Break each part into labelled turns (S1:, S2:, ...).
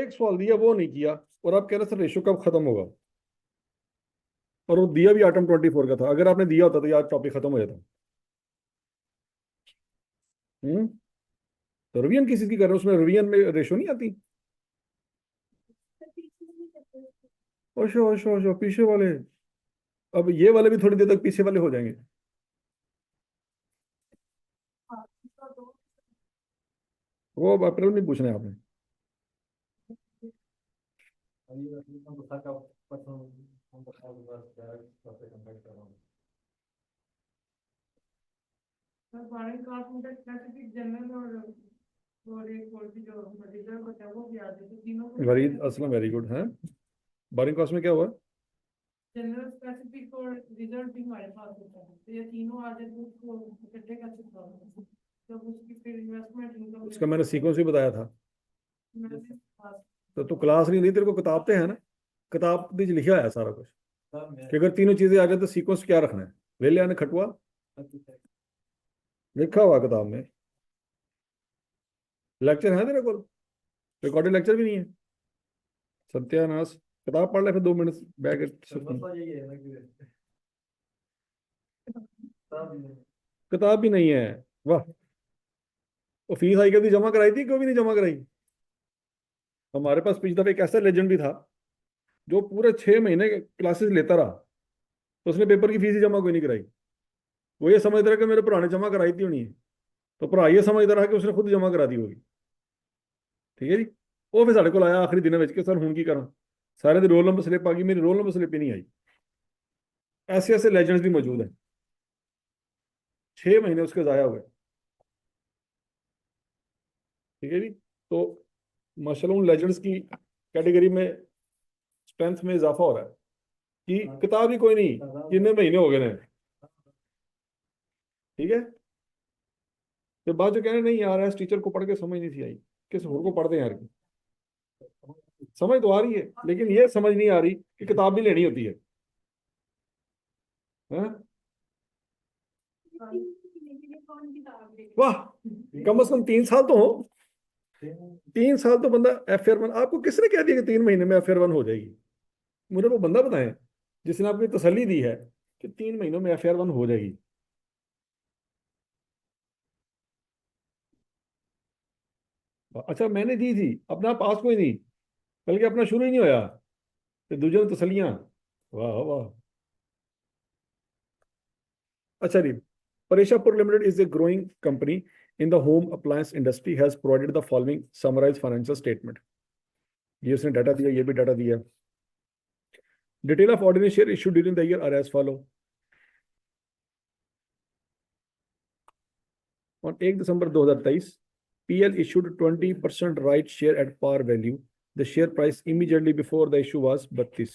S1: एक सवाल दिया वो नहीं किया, और आप कह रहे सर रेशो कब खत्म होगा, और वो दिया भी आइटम 24 का था। अगर आपने दिया होता तो यार टॉपिक खत्म हो जाता। हम्म। तो रिवीजन किसी की कर रहे हो, उसमें रिवीजन में रेशो नहीं आती। ओशो ओशो ओशो, पीछे वाले। अब ये वाले भी थोड़ी देर तक पीछे वाले हो जाएंगे। वो अब अप्रैल में पूछना है आपने। वेरी असलम, वेरी गुड है। बोरिंग कॉस्ट में क्या हुआ? जनरल स्पेसिफिक और रिजल्ट भी हमारे पास होता है, तो ये तीनों आ जाए तो उसको इकट्ठे का चिपका दो। तो उसकी फिर इन्वेस्टमेंट इनकम, उसका मैंने सीक्वेंस भी बताया था। तो तू क्लास नहीं ली, तेरे को किताब पे है ना, किताब भी लिखा है सारा कुछ कि अगर तीनों चीजें आ जाए तो सीक्वेंस क्या रखना है। वेले ने खटुआ लिखा हुआ किताब में। लेक्चर है तेरे को? रिकॉर्डेड लेक्चर भी नहीं है। सत्यानाश। किताब पढ़ ले फिर 2 मिनट बैठ के। किताब भी नहीं है। वाह। वो फीस आई कभी जमा कराई थी, क्यों भी नहीं जमा कराई? हमारे पास पिछली दफा एक ऐसा लेजेंड भी था जो पूरे 6 महीने क्लासेस लेता रहा, तो उसने पेपर की फीस ही जमा कोई नहीं कराई। वो ये समझता रहा कि मेरे भरा ने जमा कराई थी होनी है, तो भरा ये समझता रहा कि उसने खुद जमा करा दी होगी। ठीक है जी। वो फिर साढ़े को आया आखिरी दिन के सर हूं की करा। सारे दिन रोल नंबर स्लिप आ गई, मेरी रोल नंबर स्लिप ही नहीं आई। ऐसे ऐसे लेजेंड्स भी मौजूद हैं। 6 महीने उसके जाया हुए। ठीक है जी। तो माशाल्लाह उन लेजेंड्स की कैटेगरी में स्ट्रेंथ में इजाफा हो रहा है कि किताब ही कोई नहीं, कितने महीने हो गए हैं। ठीक है। तो बाद जो कह रहे नहीं यार, इस टीचर को पढ़ के समझ नहीं थी आई, किस और को पढ़ दें यार की। समझ तो आ रही है, लेकिन ये समझ नहीं आ रही कि किताब भी लेनी होती है। हाँ? वाह। कम से कम 3 साल तो हो। 3 साल तो बंदा FR1, आपको किसने कह दिया कि 3 महीने में FR1 हो जाएगी? मुझे वो बंदा बताएं जिसने आपको तसल्ली दी है कि 3 महीनों में FR1 हो जाएगी। अच्छा मैंने दी थी, अपना पास कोई नहीं, बल्कि अपना शुरू ही नहीं होया, तो दूसरे ने तसलियां। वाह वाह। अच्छा जी। Parishapur Limited is a growing company in the home appliance industry, has provided the following summarized financial statement। ये उसने डाटा दिया, ये भी डाटा दिया। Detail of ordinary share issue during the year are as follow. On 1 December 2023, PL issued 20% right share at par value. The share price immediately before the issue was 32।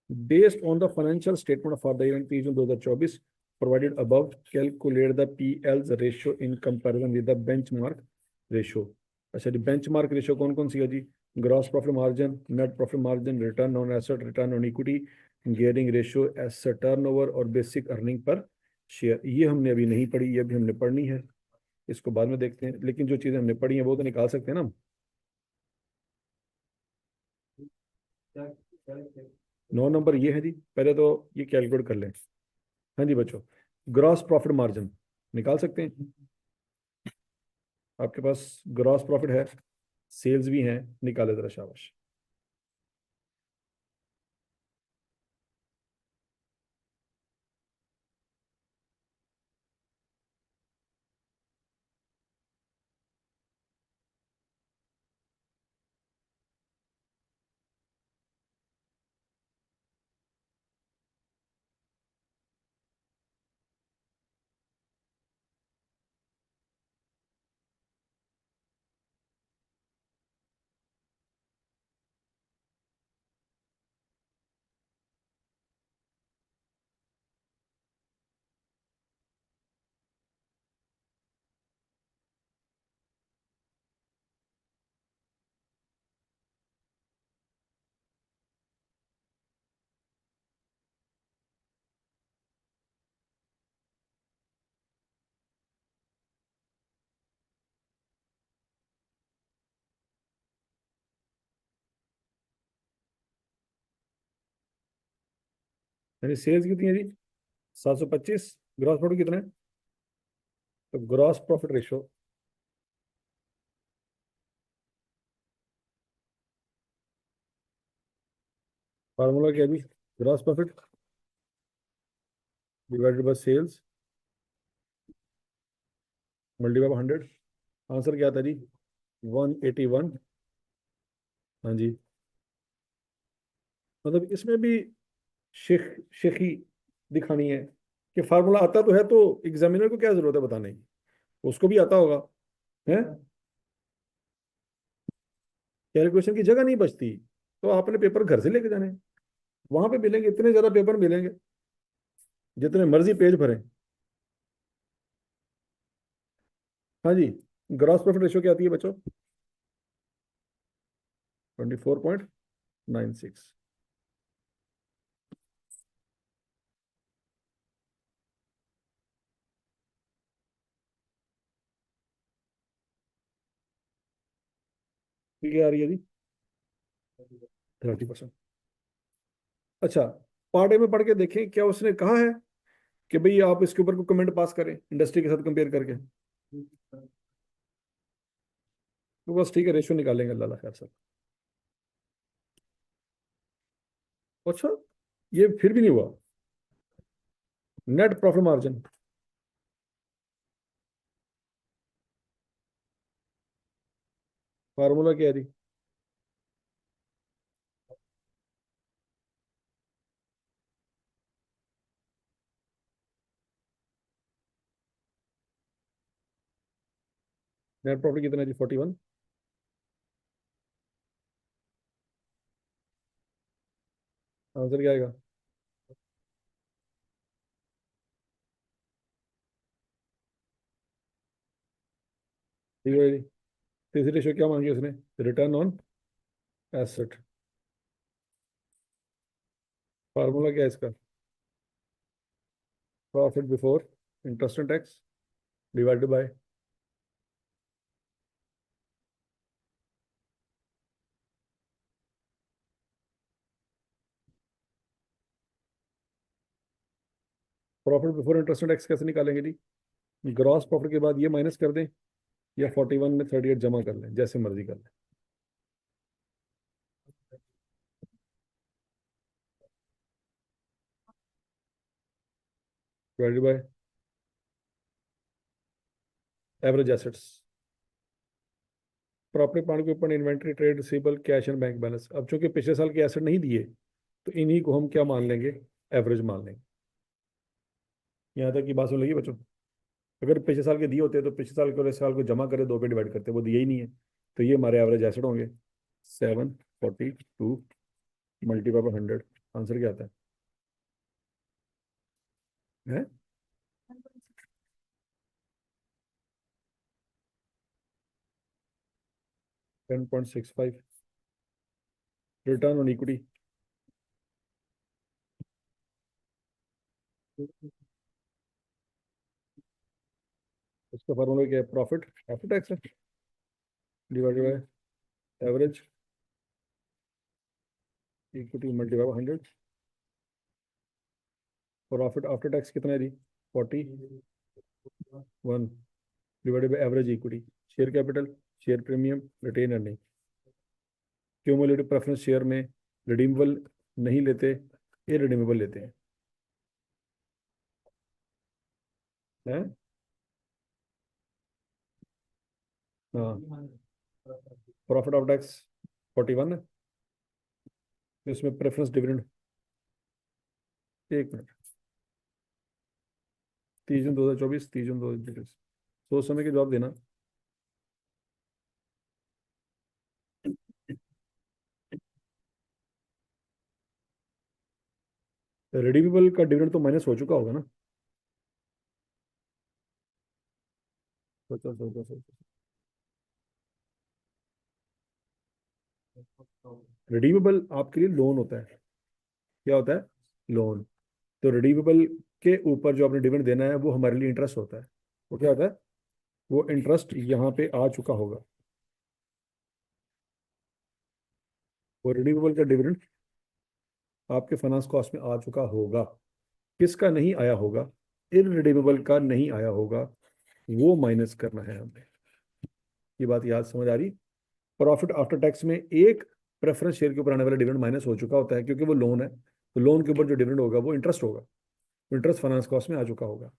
S1: Based on the financial statement for the year ending 30 June 2024 provided above, calculate the PL's ratio in comparison with the benchmark ratio। अच्छा जी, benchmark ratio कौन कौन सी है जी? Gross profit margin, net profit margin, return on asset, return on equity, gearing ratio, asset turnover और basic earning per share. ये हमने अभी नहीं पढ़ी, ये भी हमने पढ़नी है। इसको बाद में देखते हैं, लेकिन जो चीजें हमने पढ़ी हैं वो तो निकाल सकते हैं ना हम। 9 नंबर ये है जी, पहले तो ये कैलकुलेट कर लें। हाँ जी बच्चों, ग्रॉस प्रॉफिट मार्जिन निकाल सकते हैं। आपके पास ग्रॉस प्रॉफिट है, सेल्स भी हैं, निकाले जरा शाबाश। यानी सेल्स कितनी है जी? 725। ग्रॉस प्रॉफिट कितना है? तो ग्रॉस प्रॉफिट रेशो फार्मूला क्या है जी? Gross profit divided by sales multiply by 100। Answer क्या था जी? 181। हाँ जी। मतलब इसमें भी शेखी दिखानी है कि फार्मूला आता तो है, तो एग्जामिनर को क्या जरूरत है बताने की, उसको भी आता होगा है। कैलकुलेशन की जगह नहीं बचती, तो आपने पेपर घर से लेके जाने हैं। वहां पे मिलेंगे इतने ज्यादा पेपर मिलेंगे, जितने मर्जी पेज भरें। हाँ जी। ग्रॉस प्रॉफिट रेशियो क्या आती है बच्चों? 24.96। ठीक है, आ रही है जी? 30%। अच्छा, पार्ट ए में पढ़ के देखें क्या उसने कहा है कि भाई आप इसके ऊपर को कमेंट पास करें इंडस्ट्री के साथ कंपेयर करके। तो बस ठीक है, रेशियो निकालेंगे अल्लाह खैर सर। अच्छा, ये फिर भी नहीं हुआ। नेट प्रॉफिट मार्जिन फार्मूला क्या है जी? नेट प्रॉफिट कितना है जी? 41। आंसर क्या आएगा? ठीक है जी। तीसरी रेशियो क्या मांगी उसने? Return on asset. फार्मूला क्या है इसका? Profit before interest and tax divided by. Profit before interest and tax कैसे निकालेंगे जी? ग्रॉस प्रॉफिट के बाद ये माइनस कर दें, या 41 में 38 जमा कर लें, जैसे मर्जी कर लें। Divided by average assets. Property plant के ऊपर inventory trade receivable cash and bank balance. अब चूंकि पिछले साल के एसेट नहीं दिए, तो इन्हीं को हम क्या मान लेंगे? एवरेज मान लेंगे। यहाँ तक की बात सुन लगी बच्चों? अगर पिछले साल के दिए होते तो पिछले साल के और इस साल को जमा करे, दो पे डिवाइड करते, वो दिए ही नहीं है, तो ये हमारे एवरेज एसेट होंगे। 742 मल्टीप्लाई बाय 100। आंसर क्या आता है? 10.65। Return on equity. उसका फॉर्मूला क्या है? प्रॉफिट आफ्टर टैक्स है divided by average equity multiply by 100। Profit after tax कितना है जी? 41 divided by average equity. Share capital, share premium, retain earning. Cumulative preference share में रिडीमेबल नहीं लेते, ये रिडीमेबल लेते हैं। हाँ। प्रॉफिट ऑफ टैक्स 41 है, इसमें प्रेफरेंस डिविडेंड। एक मिनट। 30 जून 2024, 30 जून 2024। सोच समय के जवाब देना। रिडीमेबल का डिविडेंड तो माइनस हो चुका होगा ना? सोचो सोचो सोचो। रिडीमेबल आपके लिए लोन होता है। क्या होता है? लोन। तो रिडीमेबल के ऊपर जो आपने डिविडेंड देना है, वो हमारे लिए इंटरेस्ट होता है। वो क्या होता है? वो इंटरेस्ट यहाँ पे आ चुका होगा। वो रिडीमेबल का डिविडेंड आपके फाइनेंस कॉस्ट में आ चुका होगा। किसका नहीं आया होगा? इररिडीमेबल का नहीं आया होगा, वो माइनस करना है हमें। ये बात याद समझ आ रही? प्रॉफिट आफ्टर टैक्स में एक प्रेफरेंस शेयर के ऊपर आने वाला डिविडेंड माइनस हो चुका होता है, क्योंकि वो लोन है, तो लोन के ऊपर जो डिविडेंड होगा वो इंटरेस्ट होगा, इंटरेस्ट फाइनेंस कॉस्ट में आ चुका होगा।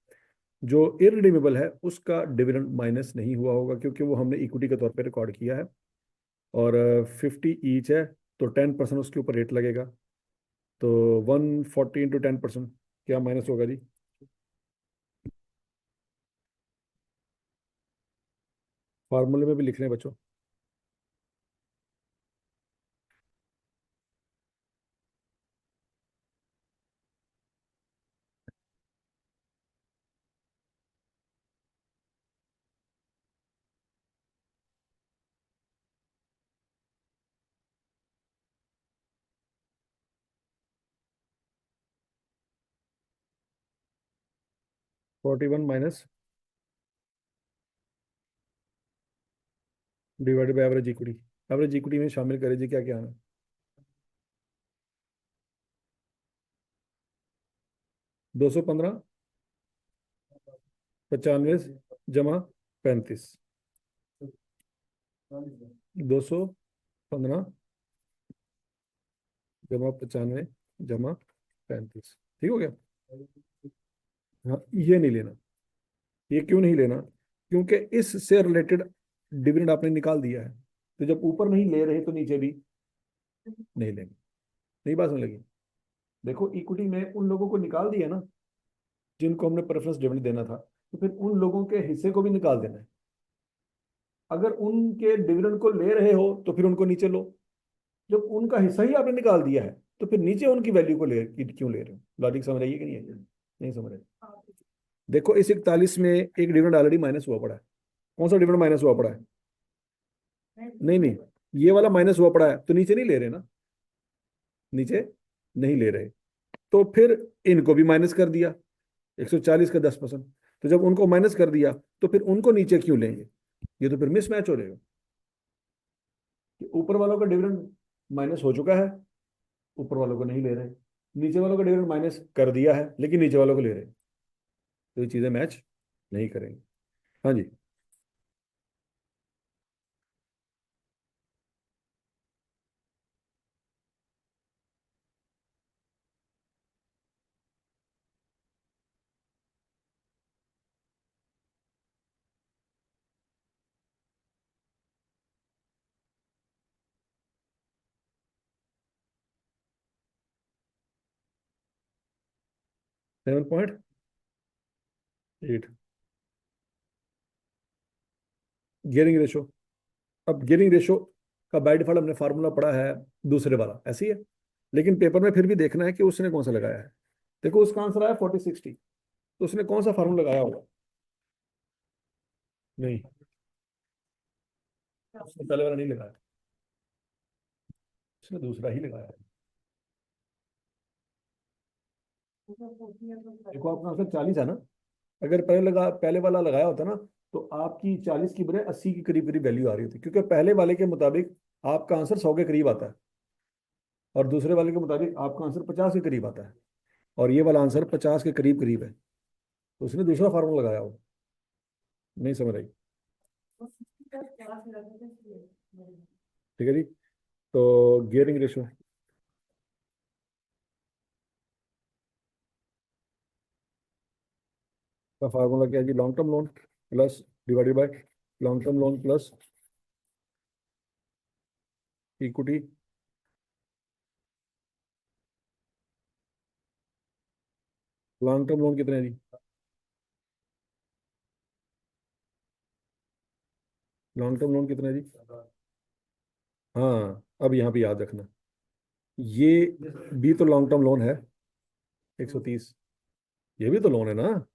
S1: जो इररिडीमेबल है उसका डिविडेंड माइनस नहीं हुआ होगा, क्योंकि वो हमने इक्विटी के तौर पे रिकॉर्ड किया है, और 50 ईच है, तो 10% उसके ऊपर रेट लगेगा। तो 140 इंटू 10% क्या माइनस होगा जी? फार्मूले में भी लिख रहे हैं बच्चों। 41 minus divided by average equity. Average equity में शामिल करें जी, क्या क्या आना? 215, 95 जमा 35। 215 जमा 95 जमा 35, ठीक हो गया? हाँ, ये नहीं लेना। ये क्यों नहीं लेना? क्योंकि इससे रिलेटेड डिविडेंड आपने निकाल दिया है, तो जब ऊपर नहीं ले रहे तो नीचे भी नहीं लेंगे। नहीं बात समझ लगी? देखो, इक्विटी में उन लोगों को निकाल दिया ना जिनको हमने प्रेफरेंस डिविडेंड देना था, तो फिर उन लोगों के हिस्से को भी निकाल देना है। अगर उनके डिविडेंड को ले रहे हो तो फिर उनको नीचे लो। जब उनका हिस्सा ही आपने निकाल दिया है, तो फिर नीचे उनकी वैल्यू को ले क्यों ले रहे हो? लॉजिक समझ रही है कि नहीं है? नहीं समझ रहे? देखो, इस 41 में एक डिविडेंड ऑलरेडी माइनस हुआ पड़ा है। कौन सा डिविडेंड माइनस हुआ पड़ा है? नहीं नहीं, ये वाला माइनस हुआ पड़ा है, तो नीचे नहीं ले रहे ना, नीचे नहीं ले रहे। तो फिर इनको भी माइनस कर दिया, 140 का 10%। तो जब उनको माइनस कर दिया, तो फिर उनको नीचे क्यों लेंगे? ये तो फिर मिसमैच हो जाएगा कि ऊपर वालों का डिविडेंड माइनस हो चुका है, ऊपर वालों को नहीं ले रहे, नीचे वालों का डिविडेंड माइनस कर दिया है लेकिन नीचे वालों को ले रहे, तो ये चीजें मैच नहीं करेंगी। हाँ जी। 7.8। Gearing ratio. अब गियरिंग रेशो का बाय डिफॉल्ट हमने फार्मूला पढ़ा है, दूसरे वाला ऐसी है, लेकिन पेपर में फिर भी देखना है कि उसने कौन सा लगाया है। देखो, उसका आंसर आया 40/60, तो उसने कौन सा फार्मूला लगाया होगा? नहीं, उसने पहले वाला नहीं लगाया, उसने दूसरा ही लगाया है। देखो, आपका आंसर 40 है ना? अगर पहले वाला लगाया होता ना, तो आपकी 40 की बजाय 80 के करीब करीब वैल्यू आ रही होती, क्योंकि पहले वाले के मुताबिक आपका आंसर 100 के करीब आता है, और दूसरे वाले के मुताबिक आपका आंसर 50 के करीब आता है, और ये वाला आंसर 50 के करीब करीब है, तो उसने दूसरा फार्मूला लगाया हो। नहीं समझ आई? ठीक है जी। तो गियरिंग रेशो का फार्मूला क्या है जी? Long term loan plus divided by long term loan plus equity. Long term loan कितने हैं जी? लॉन्ग टर्म लोन कितने हैं जी? हाँ, अब यहाँ पे याद रखना, ये भी तो लॉन्ग टर्म लोन है, 130। ये भी तो लोन है ना?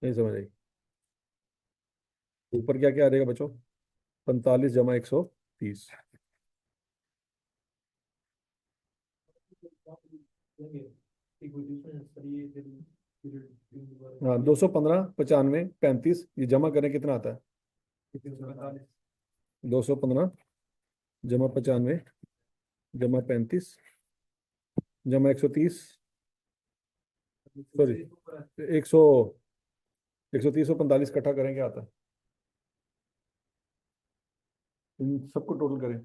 S1: नहीं समझ आई? ऊपर क्या क्या आ जाएगा बच्चों? 45 जमा 130। हाँ, 215, 95, 35, ये जमा करें कितना आता है? 215 जमा 95 जमा 35 जमा 130, सॉरी 100, 130 और 45 इकट्ठा करें क्या आता है? इन सबको टोटल करें।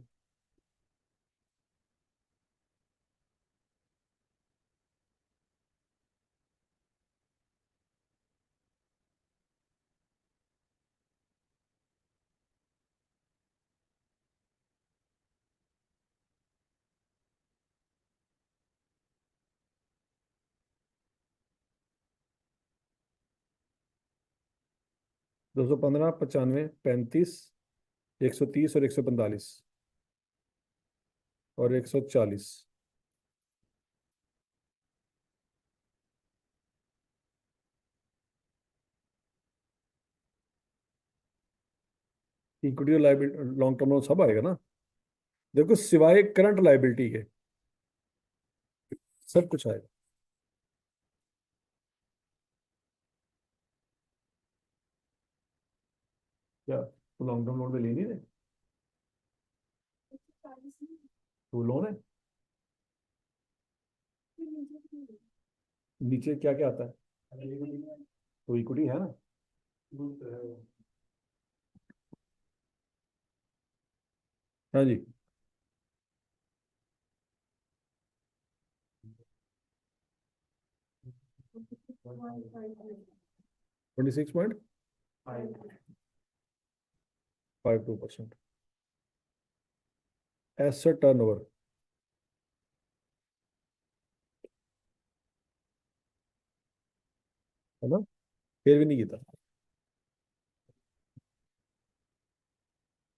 S1: 215, 95, 35, 130 और 145 और 140। इक्विटी और लाइबिलिटी, लॉन्ग टर्म लोन सब आएगा ना। देखो सिवाय करंट लाइबिलिटी के सब कुछ आएगा। क्या तो लॉन्ग टर्म लोन पे ले नहीं रहे? तो लोन है। नीचे क्या क्या आता है? तो इक्विटी है ना। हाँ जी। 26.52%। एसेट टर्नओवर है ना, फिर भी नहीं किया।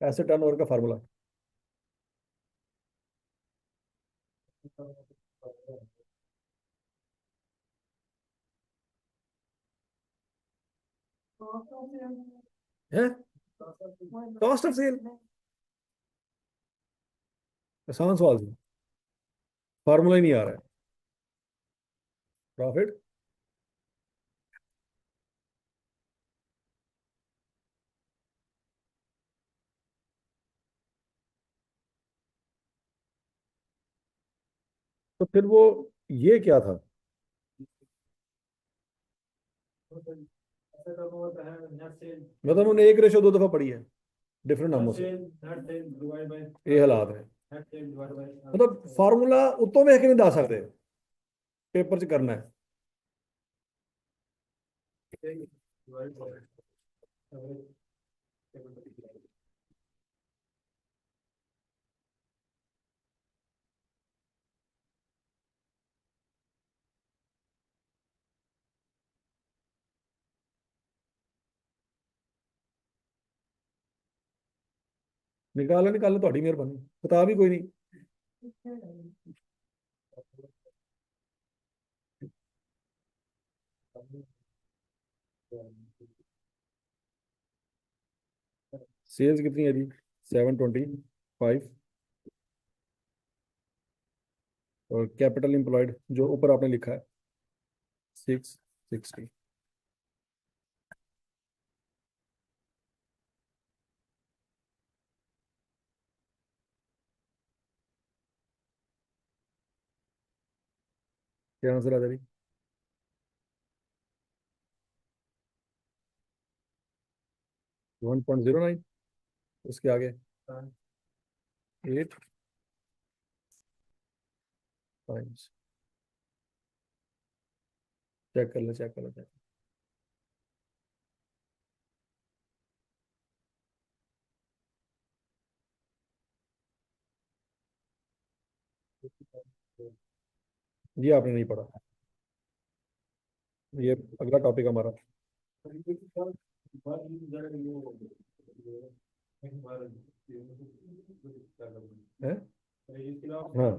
S1: एसेट टर्नओवर का फार्मूला। है कॉस्ट ऑफ सेल। आसान सवाल था, फार्मूला ही नहीं आ रहा है। प्रॉफिट। तो फिर वो ये क्या था? मतलब उन्होंने एक रेशो दो दफा पढ़ी है डिफरेंट नामों से। ये हालात है। मतलब फार्मूला उतो में नहीं दा सकते, पेपर च करना है। निकालो निकालो, थोड़ी मेहरबानी, किताब ही कोई नहीं। सेल्स कितनी है जी? 725। और कैपिटल एम्प्लॉयड जो ऊपर आपने लिखा है 660। क्या आंसर आ जाएगी? 1.09। उसके आगे 8 टाइम्स। चेक कर लो, चेक कर लो, चेक। ये आपने नहीं पढ़ा। ये अगला टॉपिक हमारा है। हाँ।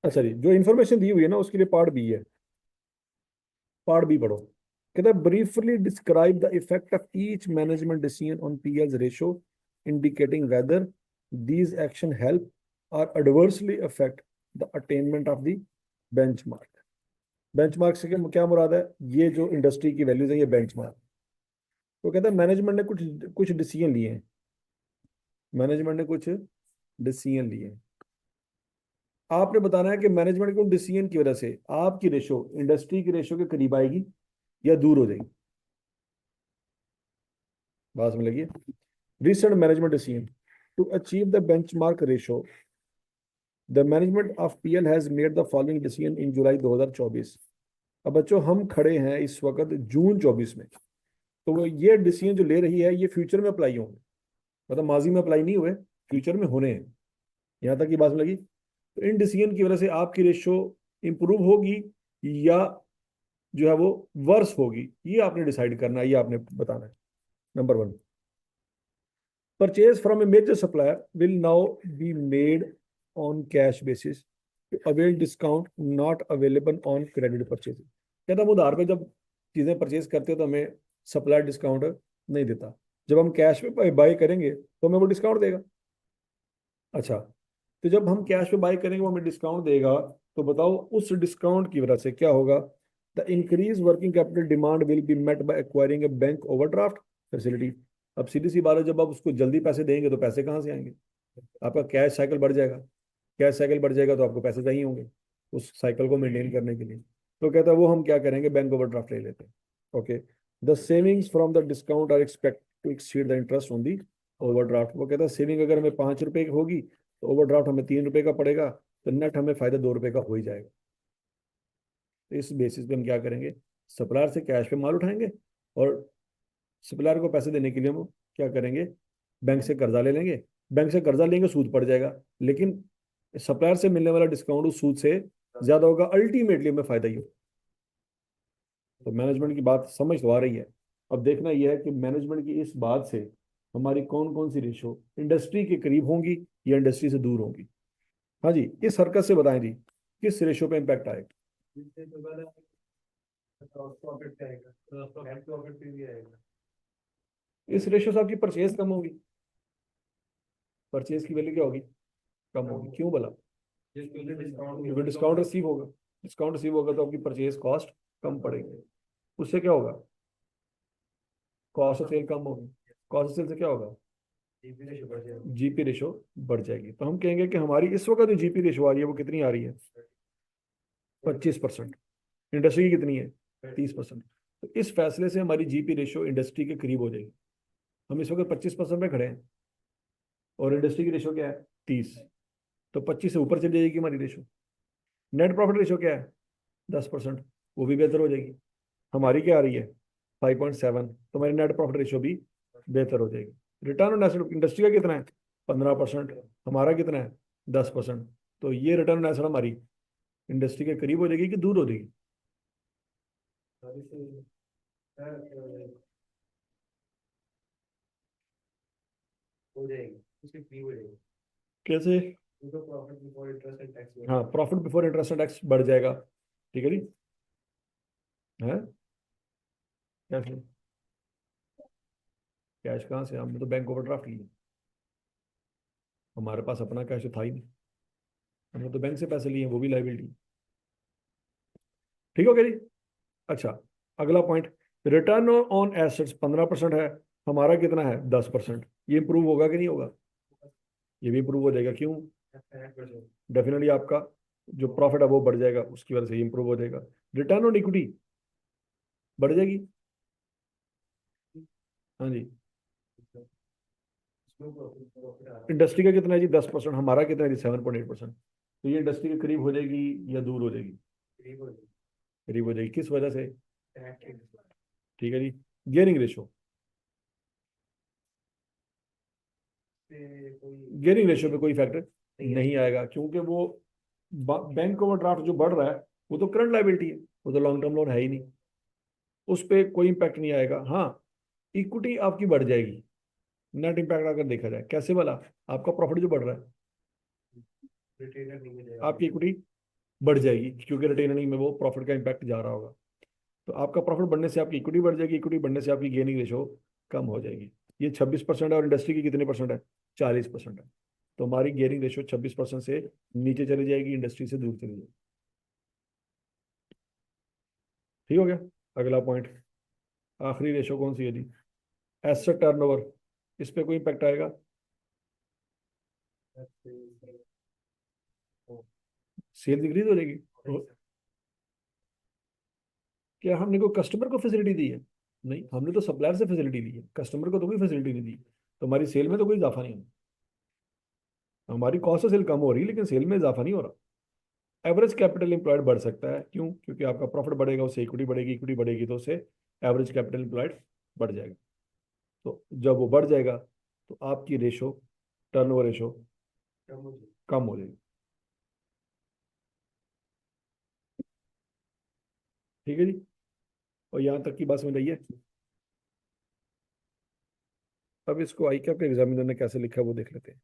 S1: अच्छा जी, जो इन्फॉर्मेशन दी हुई है ना उसके लिए पार्ट बी है। पार्ट बी पढ़ो। कहता है briefly describe the effect of each management decision on PL's ratio, indicating whether these action help or adversely affect the attainment of the benchmark. Benchmark से क्या मुराद है? ये जो इंडस्ट्री की वैल्यूज है ये बेंचमार्क। तो कहता है मैनेजमेंट ने कुछ कुछ डिसीजन लिए हैं। मैनेजमेंट ने कुछ डिसीजन लिए हैं। आपने बताना है कि मैनेजमेंट के डिसीजन की वजह से आपकी रेशो इंडस्ट्री की रेशो के करीब आएगी या दूर हो जाएगी। बात समझ लगी? Recent management decision to achieve the benchmark ratio, the management of PL has made the following decision in July 2024। अब बच्चों हम खड़े हैं इस वक्त जून 24 में, तो वो ये डिसीजन जो ले रही है ये फ्यूचर में अप्लाई होंगे, मतलब माजी में अप्लाई नहीं हुए, फ्यूचर में होने हैं। यहाँ तक की बात लगी? तो इन डिसीजन की वजह से आपकी रेशो इंप्रूव होगी या जो है वो वर्स होगी, ये आपने डिसाइड करना है, ये आपने बताना है। Number one, purchase from a major supplier will now be made on cash basis to avail discount not available on credit purchase। कहता हम उधार पे जब चीजें परचेज करते हैं तो हमें सप्लायर डिस्काउंट नहीं देता, जब हम कैश पे बाय करेंगे तो हमें वो डिस्काउंट देगा। अच्छा, तो जब हम कैश पे बाय करेंगे वो हमें डिस्काउंट देगा, तो बताओ उस डिस्काउंट की वजह से क्या होगा? The increase working capital demand will be met by acquiring a bank overdraft facility. अब सीधी सी बात है, जब आप उसको जल्दी पैसे देंगे तो पैसे कहाँ से आएंगे? आपका कैश साइकिल बढ़ जाएगा, कैश साइकिल बढ़ जाएगा तो आपको पैसे चाहिए होंगे उस साइकिल को मेंटेन करने के लिए। तो कहता है वो हम क्या करेंगे, बैंक ओवरड्राफ्ट ले लेते हैं। Okay, the savings from the discount are expect to exceed the interest on the overdraft. वो कहता है सेविंग अगर हमें 5 रुपए की होगी तो ओवरड्राफ्ट हमें 3 रुपए का पड़ेगा, तो नेट हमें फायदा 2 रुपए का हो ही जाएगा। तो इस बेसिस पे हम क्या करेंगे, सप्लायर से कैश पे माल उठाएंगे और सप्लायर को पैसे देने के लिए हम क्या करेंगे, बैंक से कर्जा ले लेंगे। बैंक से कर्जा लेंगे सूद पड़ जाएगा, लेकिन सप्लायर से मिलने वाला डिस्काउंट उस सूद से ज्यादा होगा, अल्टीमेटली हमें फायदा ही हो। तो मैनेजमेंट की बात समझ तो आ रही है। अब देखना यह है कि मैनेजमेंट की इस बात से हमारी कौन कौन सी रेशो इंडस्ट्री के करीब होंगी या इंडस्ट्री से दूर होंगी। हाँ जी, इस हरकत से बताएं जी किस रेशो पे इम्पैक्ट आएगा। इस रेशो से आपकी परचेज कम होगी, परचेज की वैल्यू क्या होगी, कम होगी। क्यों बोला? क्योंकि डिस्काउंट रिसीव होगा, डिस्काउंट रिसीव होगा तो आपकी परचेज कॉस्ट कम पड़ेगी। उससे क्या होगा, कॉस्ट ऑफ सेल कम होगी, कॉस्ट ऑफ सेल से क्या होगा, जीपी रेशो बढ़ जाएगी। तो हम कहेंगे कि हमारी इस वक्त जो जीपी रेशो आ रही है वो कितनी आ रही है, 25%। इंडस्ट्री की कितनी है, 30%। तो इस फैसले से हमारी जीपी रेशो इंडस्ट्री के करीब हो जाएगी। हम इस वक्त 25% में खड़े हैं और इंडस्ट्री की रेशो क्या है, 30। तो 25 से ऊपर चली जाएगी हमारी रेशो। नेट प्रॉफिट रेशो क्या है, 10%, वो भी बेहतर हो जाएगी। हमारी क्या आ रही है, 5.7, तो हमारी नेट प्रॉफिट रेशो भी बेहतर हो जाएगी। रिटर्न ऑन एसेट इंडस्ट्री का कितना है, 15%, हमारा कितना है, 10%। तो ये रिटर्न ऑन एसेट हमारी इंडस्ट्री के करीब हो जाएगी कि दूर हो जाएगी? कैसे? हाँ, profit before interest and tax बढ़ जाएगा। ठीक है जी, है कैसे? कैश कहाँ से, हमने तो बैंक ओवरड्राफ्ट लिया, हमारे पास अपना कैश तो था ही नहीं, हमने तो बैंक से पैसे लिए, वो भी लाइबिलिटी। ठीक हो गया जी। अच्छा, अगला पॉइंट, रिटर्न ऑन एसेट्स 15% है, हमारा कितना है, 10%। ये इंप्रूव होगा कि नहीं होगा? ये भी इंप्रूव हो जाएगा। क्यों? डेफिनेटली आपका जो प्रॉफिट है वो बढ़ जाएगा, उसकी वजह से इंप्रूव हो जाएगा। रिटर्न ऑन इक्विटी बढ़ जाएगी। हाँ जी, इंडस्ट्री का कितना है जी, 10%, हमारा कितना है जी, 7.8%। तो ये इंडस्ट्री के करीब हो जाएगी या दूर हो जाएगी? करीब हो जाएगी। किस वजह से? ठीक है जी। गियरिंग रेशो, गियरिंग रेशो पे कोई फैक्टर नहीं आएगा, क्योंकि वो बैंक ओवरड्राफ्ट जो बढ़ रहा है वो तो करंट लाइबिलिटी है, वो तो लॉन्ग टर्म लोन है ही नहीं, उस पर कोई इम्पैक्ट नहीं आएगा। हाँ, इक्विटी आपकी बढ़ जाएगी, नेट इम्पैक्ट अगर देखा जाए। कैसे वाला? आपका प्रॉफिट जो बढ़ रहा है आपकी इक्विटी बढ़ जाएगी, क्योंकि रिटेनिंग में वो प्रॉफिट का इम्पैक्ट जा रहा होगा। तो आपका प्रॉफिट बढ़ने से आपकी इक्विटी बढ़ जाएगी, इक्विटी बढ़ने से आपकी गेनिंग रेशो कम हो जाएगी। ये 26% है और इंडस्ट्री की कितने परसेंट है, 40% है। तो हमारी गेयरिंग रेशो 26% से नीचे चली जाएगी, इंडस्ट्री से दूर चली जाएगी। ठीक हो गया। अगला पॉइंट, आखिरी रेशो कौन सी है जी, एसेट टर्नओवर। इस पे कोई इम्पैक्ट आएगा? सेल इंक्रीज हो जाएगी। तो क्या हमने को कस्टमर को फैसिलिटी दी है? नहीं, हमने तो सप्लायर से फैसिलिटी ली है, कस्टमर को तो कोई फैसिलिटी नहीं दी। तो हमारी सेल में तो कोई इजाफा नहीं है। हमारी कॉस्ट ऑफ सेल कम हो रही है लेकिन सेल में इजाफा नहीं हो रहा। एवरेज कैपिटल एम्प्लॉयड बढ़ सकता है, क्यों? क्योंकि आपका प्रॉफिट बढ़ेगा, उससे इक्विटी बढ़ेगी, इक्विटी बढ़ेगी तो उससे एवरेज कैपिटल एम्प्लॉयड बढ़ जाएगा। तो जब वो बढ़ जाएगा तो आपकी रेशो, टर्नओवर रेशो कम हो जाएगी। ठीक है जी। और यहाँ तक की बात समझ आई है? अब इसको आई कैप के एग्जामिनर ने कैसे लिखा है वो देख लेते हैं।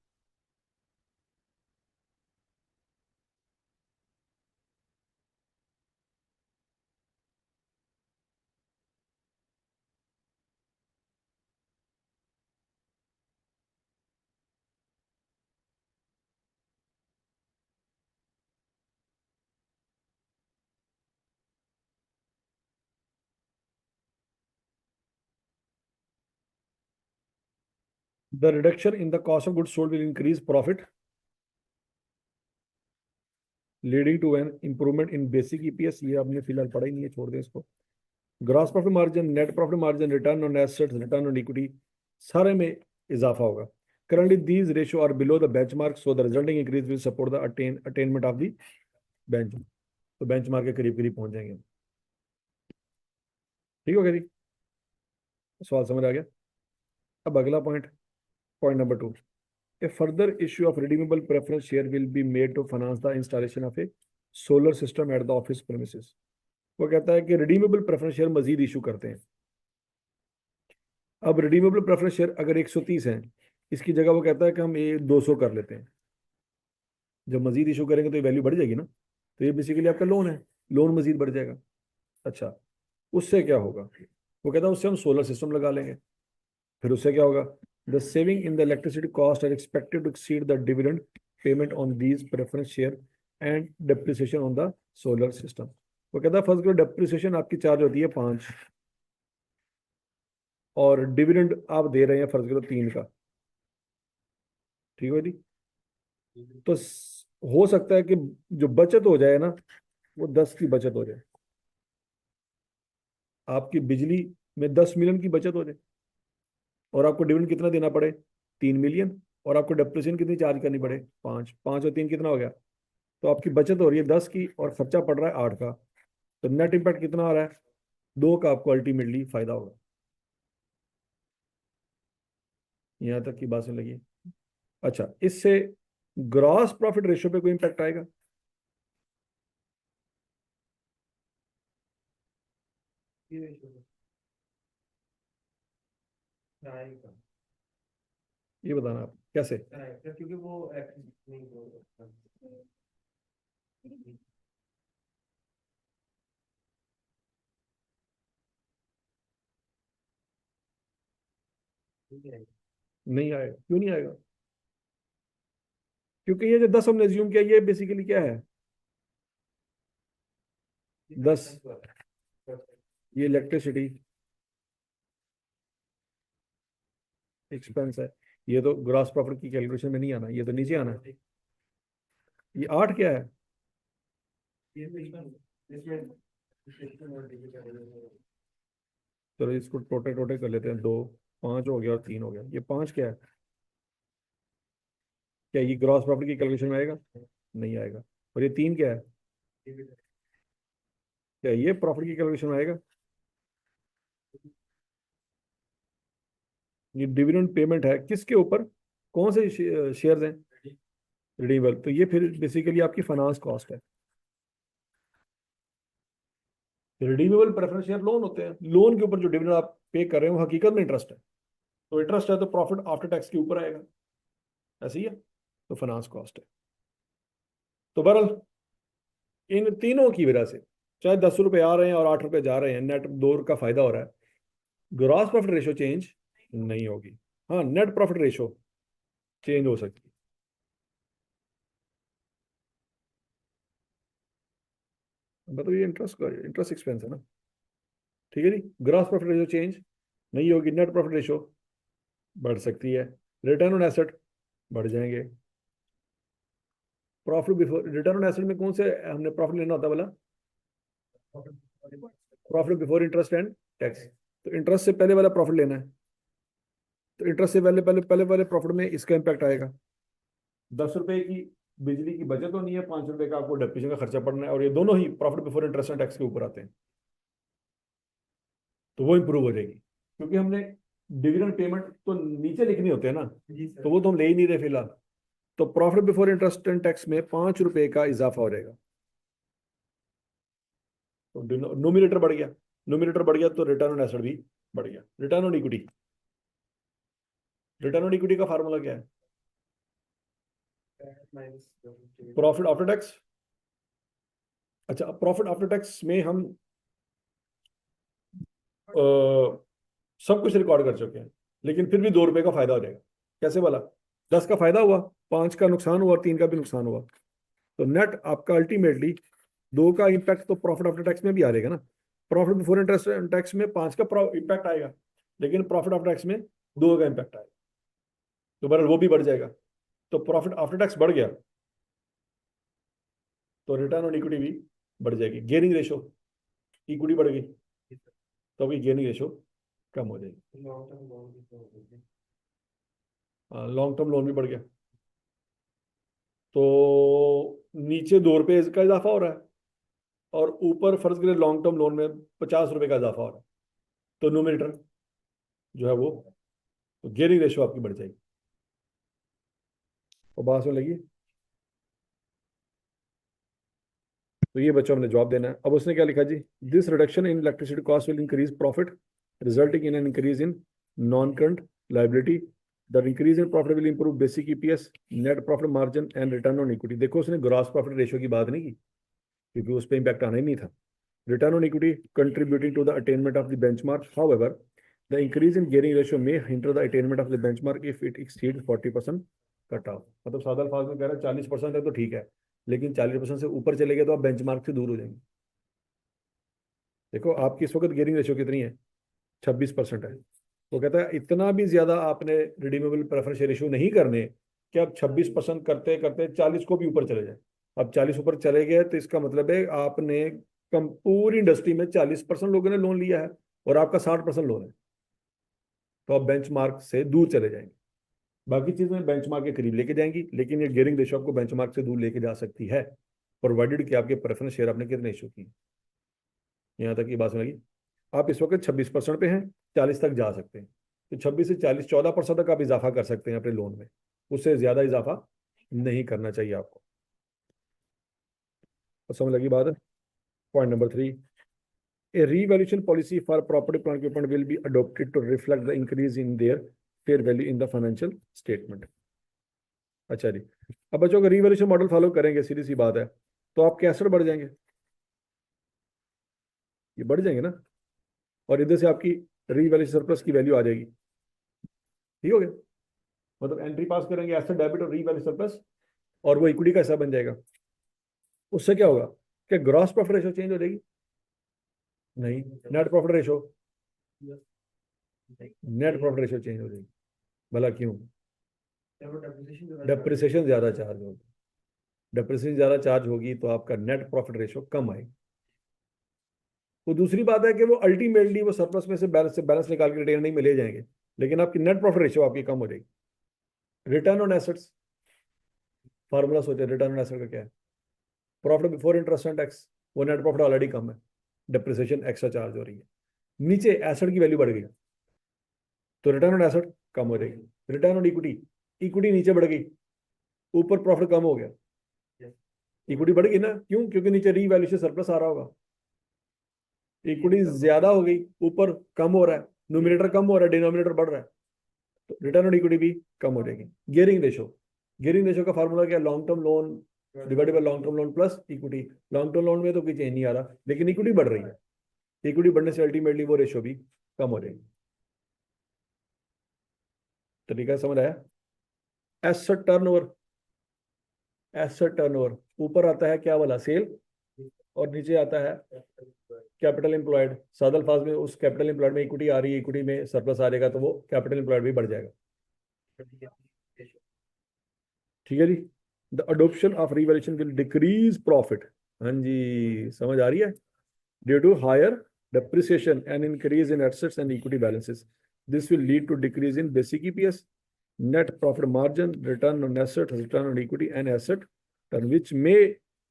S1: The reduction in the cost of goods sold will increase profit leading to an improvement in basic EPS. ये आपने फिलहाल पढ़ा ही नहीं है, छोड़ दें इसको। Gross profit margin, net profit margin, return on assets, return on equity, सारे में इजाफा होगा। Currently, these ratio are below the benchmark, so the resulting increase will support the attainment of the bench। तो बेंचमार्क के करीब करीब पहुंच जाएंगे। ठीक हो गया जी? सवाल समझ आ गया? अब अगला point, point number 2। A further issue of redeemable preference share will be made to finance the installation of a solar system at the office premises। वो कहता है कि रिडीमेबल प्रेफरेंस शेयर मजीद इशू करते हैं। अब रिडीमेबल प्रेफरेंस शेयर अगर 130 है, इसकी जगह वो कहता है कि हम ये 200 कर लेते हैं। जब मजीद इशू करेंगे तो ये वैल्यू बढ़ जाएगी ना। तो ये बेसिकली आपका लोन है, लोन मजीद बढ़ जाएगा। अच्छा, उससे क्या होगा? वो कहता है उससे हम सोलर सिस्टम लगा लेंगे। फिर उससे क्या होगा? The saving in the electricity cost are expected to exceed the dividend payment on these preference share and depreciation on the solar system. वो कहता है फर्स्ट करो, डेप्रिसिएशन आपकी चार्ज होती है 5, और डिविडेंड आप दे रहे हैं फर्ज करो 3 का। ठीक है जी? तो हो सकता है कि जो बचत हो जाए ना, वो 10 की बचत हो जाए। आपकी बिजली में 10 मिलियन की बचत हो जाए, और आपको डिविडेंड कितना देना पड़े? 3 मिलियन। और आपको डेप्रिसिएशन कितनी चार्ज करनी पड़े? 5। 5 और 3 कितना हो गया? तो आपकी बचत हो रही है 10 की और खर्चा पड़ रहा है 8 का। तो नेट इम्पैक्ट कितना आ रहा है? 2 का आपको अल्टीमेटली फायदा होगा। यहाँ तक की बात सुन लगी? अच्छा, इससे ग्रॉस प्रॉफिट रेशियो पे कोई इम्पैक्ट आएगा? ये बताना आप कैसे। क्योंकि वो नहीं आएगा। क्यों नहीं आएगा? क्योंकि ये जो 10 हमने एज्यूम किया, ये बेसिकली क्या है? 10, ये इलेक्ट्रिसिटी एक्सपेंस है। ये तो ग्रॉस प्रॉफिट की कैलकुलेशन में नहीं आना, ये तो नीचे आना है। ये 8 क्या है? चलो इसको टोटे टोटे कर लेते हैं। 2, 5 हो गया और 3 हो गया। ये 5 क्या है? क्या ये ग्रॉस प्रॉफिट की कैलकुलेशन में आएगा? नहीं आएगा। और ये 3 क्या है? क्या ये प्रॉफिट की कैलकुलेशन में आएगा? ये डिविडेंड पेमेंट है किसके ऊपर? कौन से शेयर्स हैं? रिडीमेबल। तो ये फिर बेसिकली आपकी फाइनेंस कॉस्ट है। रिडीमेबल प्रेफरेंस शेयर लोन होते हैं, लोन के ऊपर जो डिविडेंड आप पे कर रहे हो हकीकत में इंटरेस्ट है। तो इंटरेस्ट है तो प्रॉफिट आफ्टर टैक्स के ऊपर आएगा। ऐसे ही है। तो फाइनेंस कॉस्ट है। तो बहरहाल इन तीनों की वजह से, चाहे 10 रुपए आ रहे हैं और 8 रुपए जा रहे हैं, नेट 2 का फायदा हो रहा है। ग्रॉस प्रॉफिट रेशो चेंज नहीं होगी। हाँ, नेट प्रॉफिट रेशो चेंज हो सकती है। मतलब ये इंटरेस्ट एक्सपेंस है ना। ठीक है जी। ग्रॉस प्रॉफिट रेशो चेंज नहीं होगी, नेट प्रॉफिट रेशो बढ़ सकती है। रिटर्न ऑन एसेट बढ़ जाएंगे। Profit before return on asset में कौन से हमने प्रॉफिट लेना होता है बोला? Profit before interest and tax. तो इंटरेस्ट से पहले वाला प्रॉफिट लेना है, तो इंटरेस्ट से पहले पहले पहले वाले प्रॉफिट में इसका इम्पैक्ट आएगा। 10 रुपए की बिजली की बचत होनी है, 5 रुपए का आपको डेप्रिसिएशन का खर्चा पड़ना है, और ये दोनों ही profit before interest and tax के ऊपर आते हैं, तो वो इंप्रूव हो जाएगी। क्योंकि हमने डिविडेंड पेमेंट तो नीचे लिखनी होते हैं ना, तो वो तो हम ले ही नहीं रहे फिलहाल। तो profit before interest and tax में 5 रुपए का इजाफा हो जाएगा, तो नोमिनेटर बढ़ गया, नोमिनेटर बढ़ गया तो रिटर्न ऑन एसेट भी बढ़ गया। Return on equity, return on equity का फार्मूला क्या है? Profit after tax. अच्छा, प्रॉफिट आफ्टर टैक्स में हम सब कुछ रिकॉर्ड कर चुके हैं, लेकिन फिर भी 2 रुपए का फायदा हो जाएगा। कैसे वाला? 10 का फायदा हुआ, 5 का नुकसान हुआ और 3 का भी नुकसान हुआ, तो नेट आपका अल्टीमेटली 2 का इम्पैक्ट तो प्रॉफिट आफ्टर टैक्स में भी आ रहेगा ना। प्रॉफिट बिफोर इंटरेस्ट टैक्स में 5 का इम्पैक्ट आएगा, लेकिन प्रॉफिट आफ्टर टैक्स में 2 का इम्पैक्ट आएगा, तो बहरहाल वो भी बढ़ जाएगा। तो प्रॉफिट आफ्टर टैक्स बढ़ गया तो रिटर्न ऑन इक्विटी भी बढ़ जाएगी। गेयरिंग रेशो, इक्विटी बढ़ गई तो अभी गेयरिंग रेशो कम हो जाएगी। लॉन्ग टर्म लोन भी बढ़ गया, तो नीचे 2 रुपए का इजाफा हो रहा है और ऊपर फर्ज करें लॉन्ग टर्म लोन में 50 रुपए का इजाफा हो रहा है, तो नोमिनेटर जो है वो, तो गियरिंग रेशो आपकी बढ़ जाएगी। तो बात में लगी, तो ये बच्चों हमने जवाब देना है। अब उसने क्या लिखा जी? This reduction in electricity cost will increase profit resulting in an increase in non current liability. The increase in profit will improve basic EPS, net profit margin and return on equity. देखो उसने gross profit ratio की बात नहीं की, क्योंकि उस पर impact आना ही नहीं था। Return on equity contributing to the attainment of the benchmark. However, the increase in gearing ratio may hinder the attainment of the benchmark if it exceeds 40% cut off. मतलब सादा अल्फाज में कह रहा है 40% है तो ठीक है, लेकिन 40% से ऊपर चले गए तो आप बेंचमार्क से दूर हो जाएंगे। देखो आपकी इस वक्त गियरिंग रेशियो कितनी है? 26% है। वो कहता है इतना भी ज्यादा आपने रिडीमेबल प्रेफरेंस शेयर इशू नहीं करने कि आप 26% करते करते 40 को भी ऊपर चले जाए। अब 40 ऊपर चले गए तो इसका मतलब है आपने कम पूरी इंडस्ट्री में 40% लोगों ने लोन लिया है और आपका 60% लोन है, तो आप बेंचमार्क से दूर चले जाएंगे। बाकी चीजें बेंचमार्क के करीब लेके जाएंगी, लेकिन ये गियरिंग रेशियो आपको बेंचमार्क से दूर लेके जा सकती है, प्रोवाइडेड कि आपके प्रेफरेंस शेयर आपने कितने इशू किए। यहाँ तक की बात समझ लगी? आप इस वक्त 26% पे हैं, 40 तक जा सकते हैं, तो 26 से 40 14% तक आप इजाफा कर सकते हैं अपने लोन में, उससे ज्यादा इजाफा नहीं करना चाहिए आपको। तो समझ लगी बात? Point number 3, a revaluation policy for property plant equipment will be adopted to reflect the increase in their fair value in the financial statement। अच्छा जी, अब बच्चों का रिवैल्यूएशन मॉडल फॉलो करेंगे, सीधी सी बात है, तो आपके एसेट बढ़ जाएंगे, ये बढ़ जाएंगे ना, और इधर से आपकी रिवैल्यूएशन सरप्लस की वैल्यू आ जाएगी। ठीक हो गया? मतलब एंट्री पास करेंगे एसेट डेबिट और रिवैल्यू सरप्लस, और वो इक्विटी का हिस्सा बन जाएगा। उससे क्या होगा? क्या ग्रॉस प्रॉफिट रेशो चेंज हो जाएगी? नहीं। Net profit ratio, net profit ratio change हो जाएगी। भला क्यों? डेप्रिसिएशन ज्यादा चार्ज होगी, डेप्रिसिएशन ज्यादा चार्ज होगी तो आपका नेट प्रॉफिट रेशो कम आएगी। तो दूसरी बात है कि वो अल्टीमेटली वो सरप्लस में से बैलेंस निकाल के रिटेन नहीं में ले जाएंगे, लेकिन आपकी नेट प्रॉफिट रेशो आपकी कम हो जाएगी। रिटर्न ऑन एसेट्स, फार्मूला सोचे रिटर्न ऑन एसेट का क्या है? Profit before interest and tax, वो नेट प्रॉफिट ऑलरेडी कम है, डेप्रिसिएशन एक्स्ट्रा चार्ज हो रही है, नीचे एसेट की वैल्यू बढ़ गई तो रिटर्न ऑन एसेट कम हो जाएगी। रिटर्न ऑन इक्विटी, इक्विटी नीचे बढ़ गई, ऊपर प्रॉफिट कम हो गया, इक्विटी बढ़ गई ना, क्यों? क्योंकि नीचे रीवैल्यूएशन सरप्लस आ रहा होगा, इक्विटी ज्यादा हो गई, ऊपर कम हो रहा है, न्यूमिनेटर कम हो रहा है, डिनोमिनेटर बढ़ रहा है, तो रिटर्न ऑन इक्विटी भी कम हो जाएगी। गियरिंग रेशो, गियरिंग रेशो का फार्मूला क्या? Long term loan divided by long term loan plus equity. Long term loan में तो कोई चेंज नहीं आ रहा, लेकिन इक्विटी बढ़ रही है, इक्विटी बढ़ने से अल्टीमेटली वो रेशो भी कम हो जाएगी। तरीका समझ आया? एसेट टर्नओवर, एसेट टर्नओवर ऊपर आता है क्या वाला? सेल, और नीचे आता है कैपिटल एम्प्लॉयड। सादल फाज में उस कैपिटल एम्प्लॉयड में इक्विटी आ रही है, इक्विटी में सरप्लस आ जाएगा तो वो कैपिटल एम्प्लॉयड भी बढ़ जाएगा। ठीक है जी, the adoption of revaluation will decrease profit. हाँ जी, समझ आ रही है? Due to higher depreciation and increase in assets and equity balances. This will lead to decrease in basic EPS, net profit margin, return on assets, return on equity, and asset turn, which may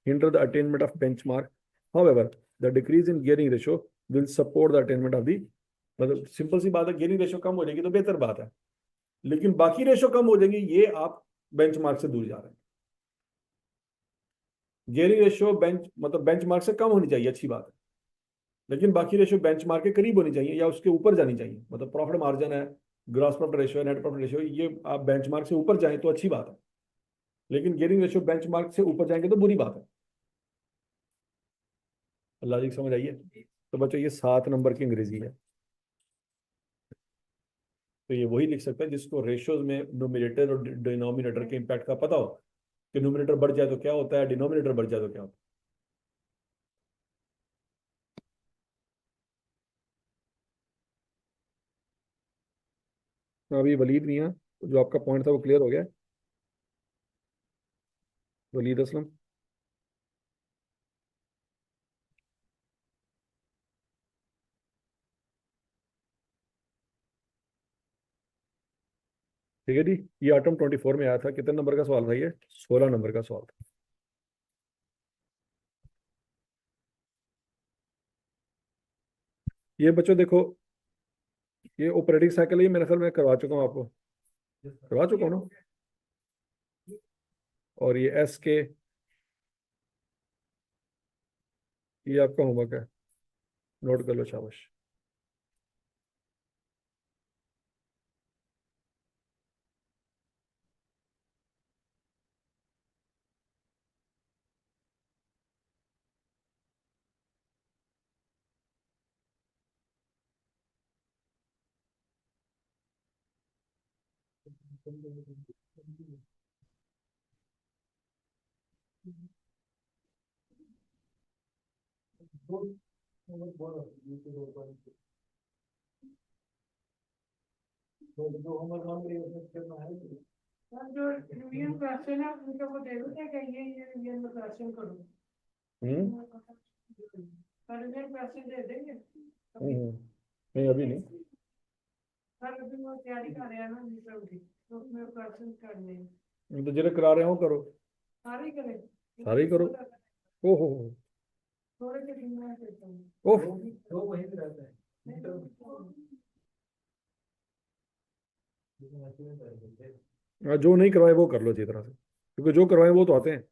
S1: hinder the attainment of benchmark. However, the decrease in gearing ratio will support the attainment of the, मतलब simple सी बात है, gearing ratio कम हो जाएगी तो बेहतर बात है, लेकिन बाकी रेशो कम हो जाएंगी, ये आप बेंचमार्क से दूर जा रहे हैं। gearing रेशो मतलब बेंचमार्क से कम होनी चाहिए, अच्छी बात है, लेकिन बाकी रेशियो बेंचमार्क के करीब होनी चाहिए या उसके ऊपर जानी चाहिए। मतलब प्रॉफिट मार्जिन है, ग्रॉस प्रॉफिट रेशियो है, नेट प्रॉफिट रेशियो, ये आप बेंचमार्क से ऊपर जाएं तो अच्छी बात है, लेकिन गियरिंग रेशियो बेंचमार्क से ऊपर जाएंगे तो बुरी बात है। अल्लाह जी समझ आइए? तो बच्चों ये 7 नंबर की अंग्रेजी है। तो ये वही लिख सकता है जिसको रेशियोज में न्यूमरेटर और डिनोमिनेटर के इम्पैक्ट का पता हो, कि न्यूमरेटर बढ़ जाए तो क्या होता है, डिनोमिनेटर बढ़ जाए तो क्या होता है। अभी वलीद नहीं है, जो आपका पॉइंट था वो क्लियर हो गया? वलीद असलम, ठीक है जी। ये आइटम 24 में आया था। कितने नंबर का सवाल था ये? 16 नंबर का सवाल था। ये बच्चों देखो, ये ऑपरेटिंग साइकिल ये मेरे ख्याल में करवा चुका हूँ आपको, करवा चुका हूँ ना? और ये एस के, ये आपका होमवर्क है, नोट कर लो, शाबाश।
S2: जो रिवीजन क्वेश्चन है उनका वो दे दो क्या, ये रिवीजन में क्वेश्चन करो।
S1: हम्म
S2: रिवीजन क्वेश्चन दे देंगे
S1: नहीं अभी नहीं।
S2: सर, अभी वो तैयारी कर रहे हैं ना मीटर की, तो उसमें क्वेश्चन करने हैं।
S1: तो जिन्हें करा रहे हो करो,
S2: सारे ही करें,
S1: सारे ही करो। ओहो,
S2: थोड़े से दिन में करता हूँ।
S1: ओह,
S2: तो वहीं पे रहता है।
S1: जो नहीं करवाए वो कर लो अच्छी तरह से, क्योंकि जो करवाए वो तो आते हैं,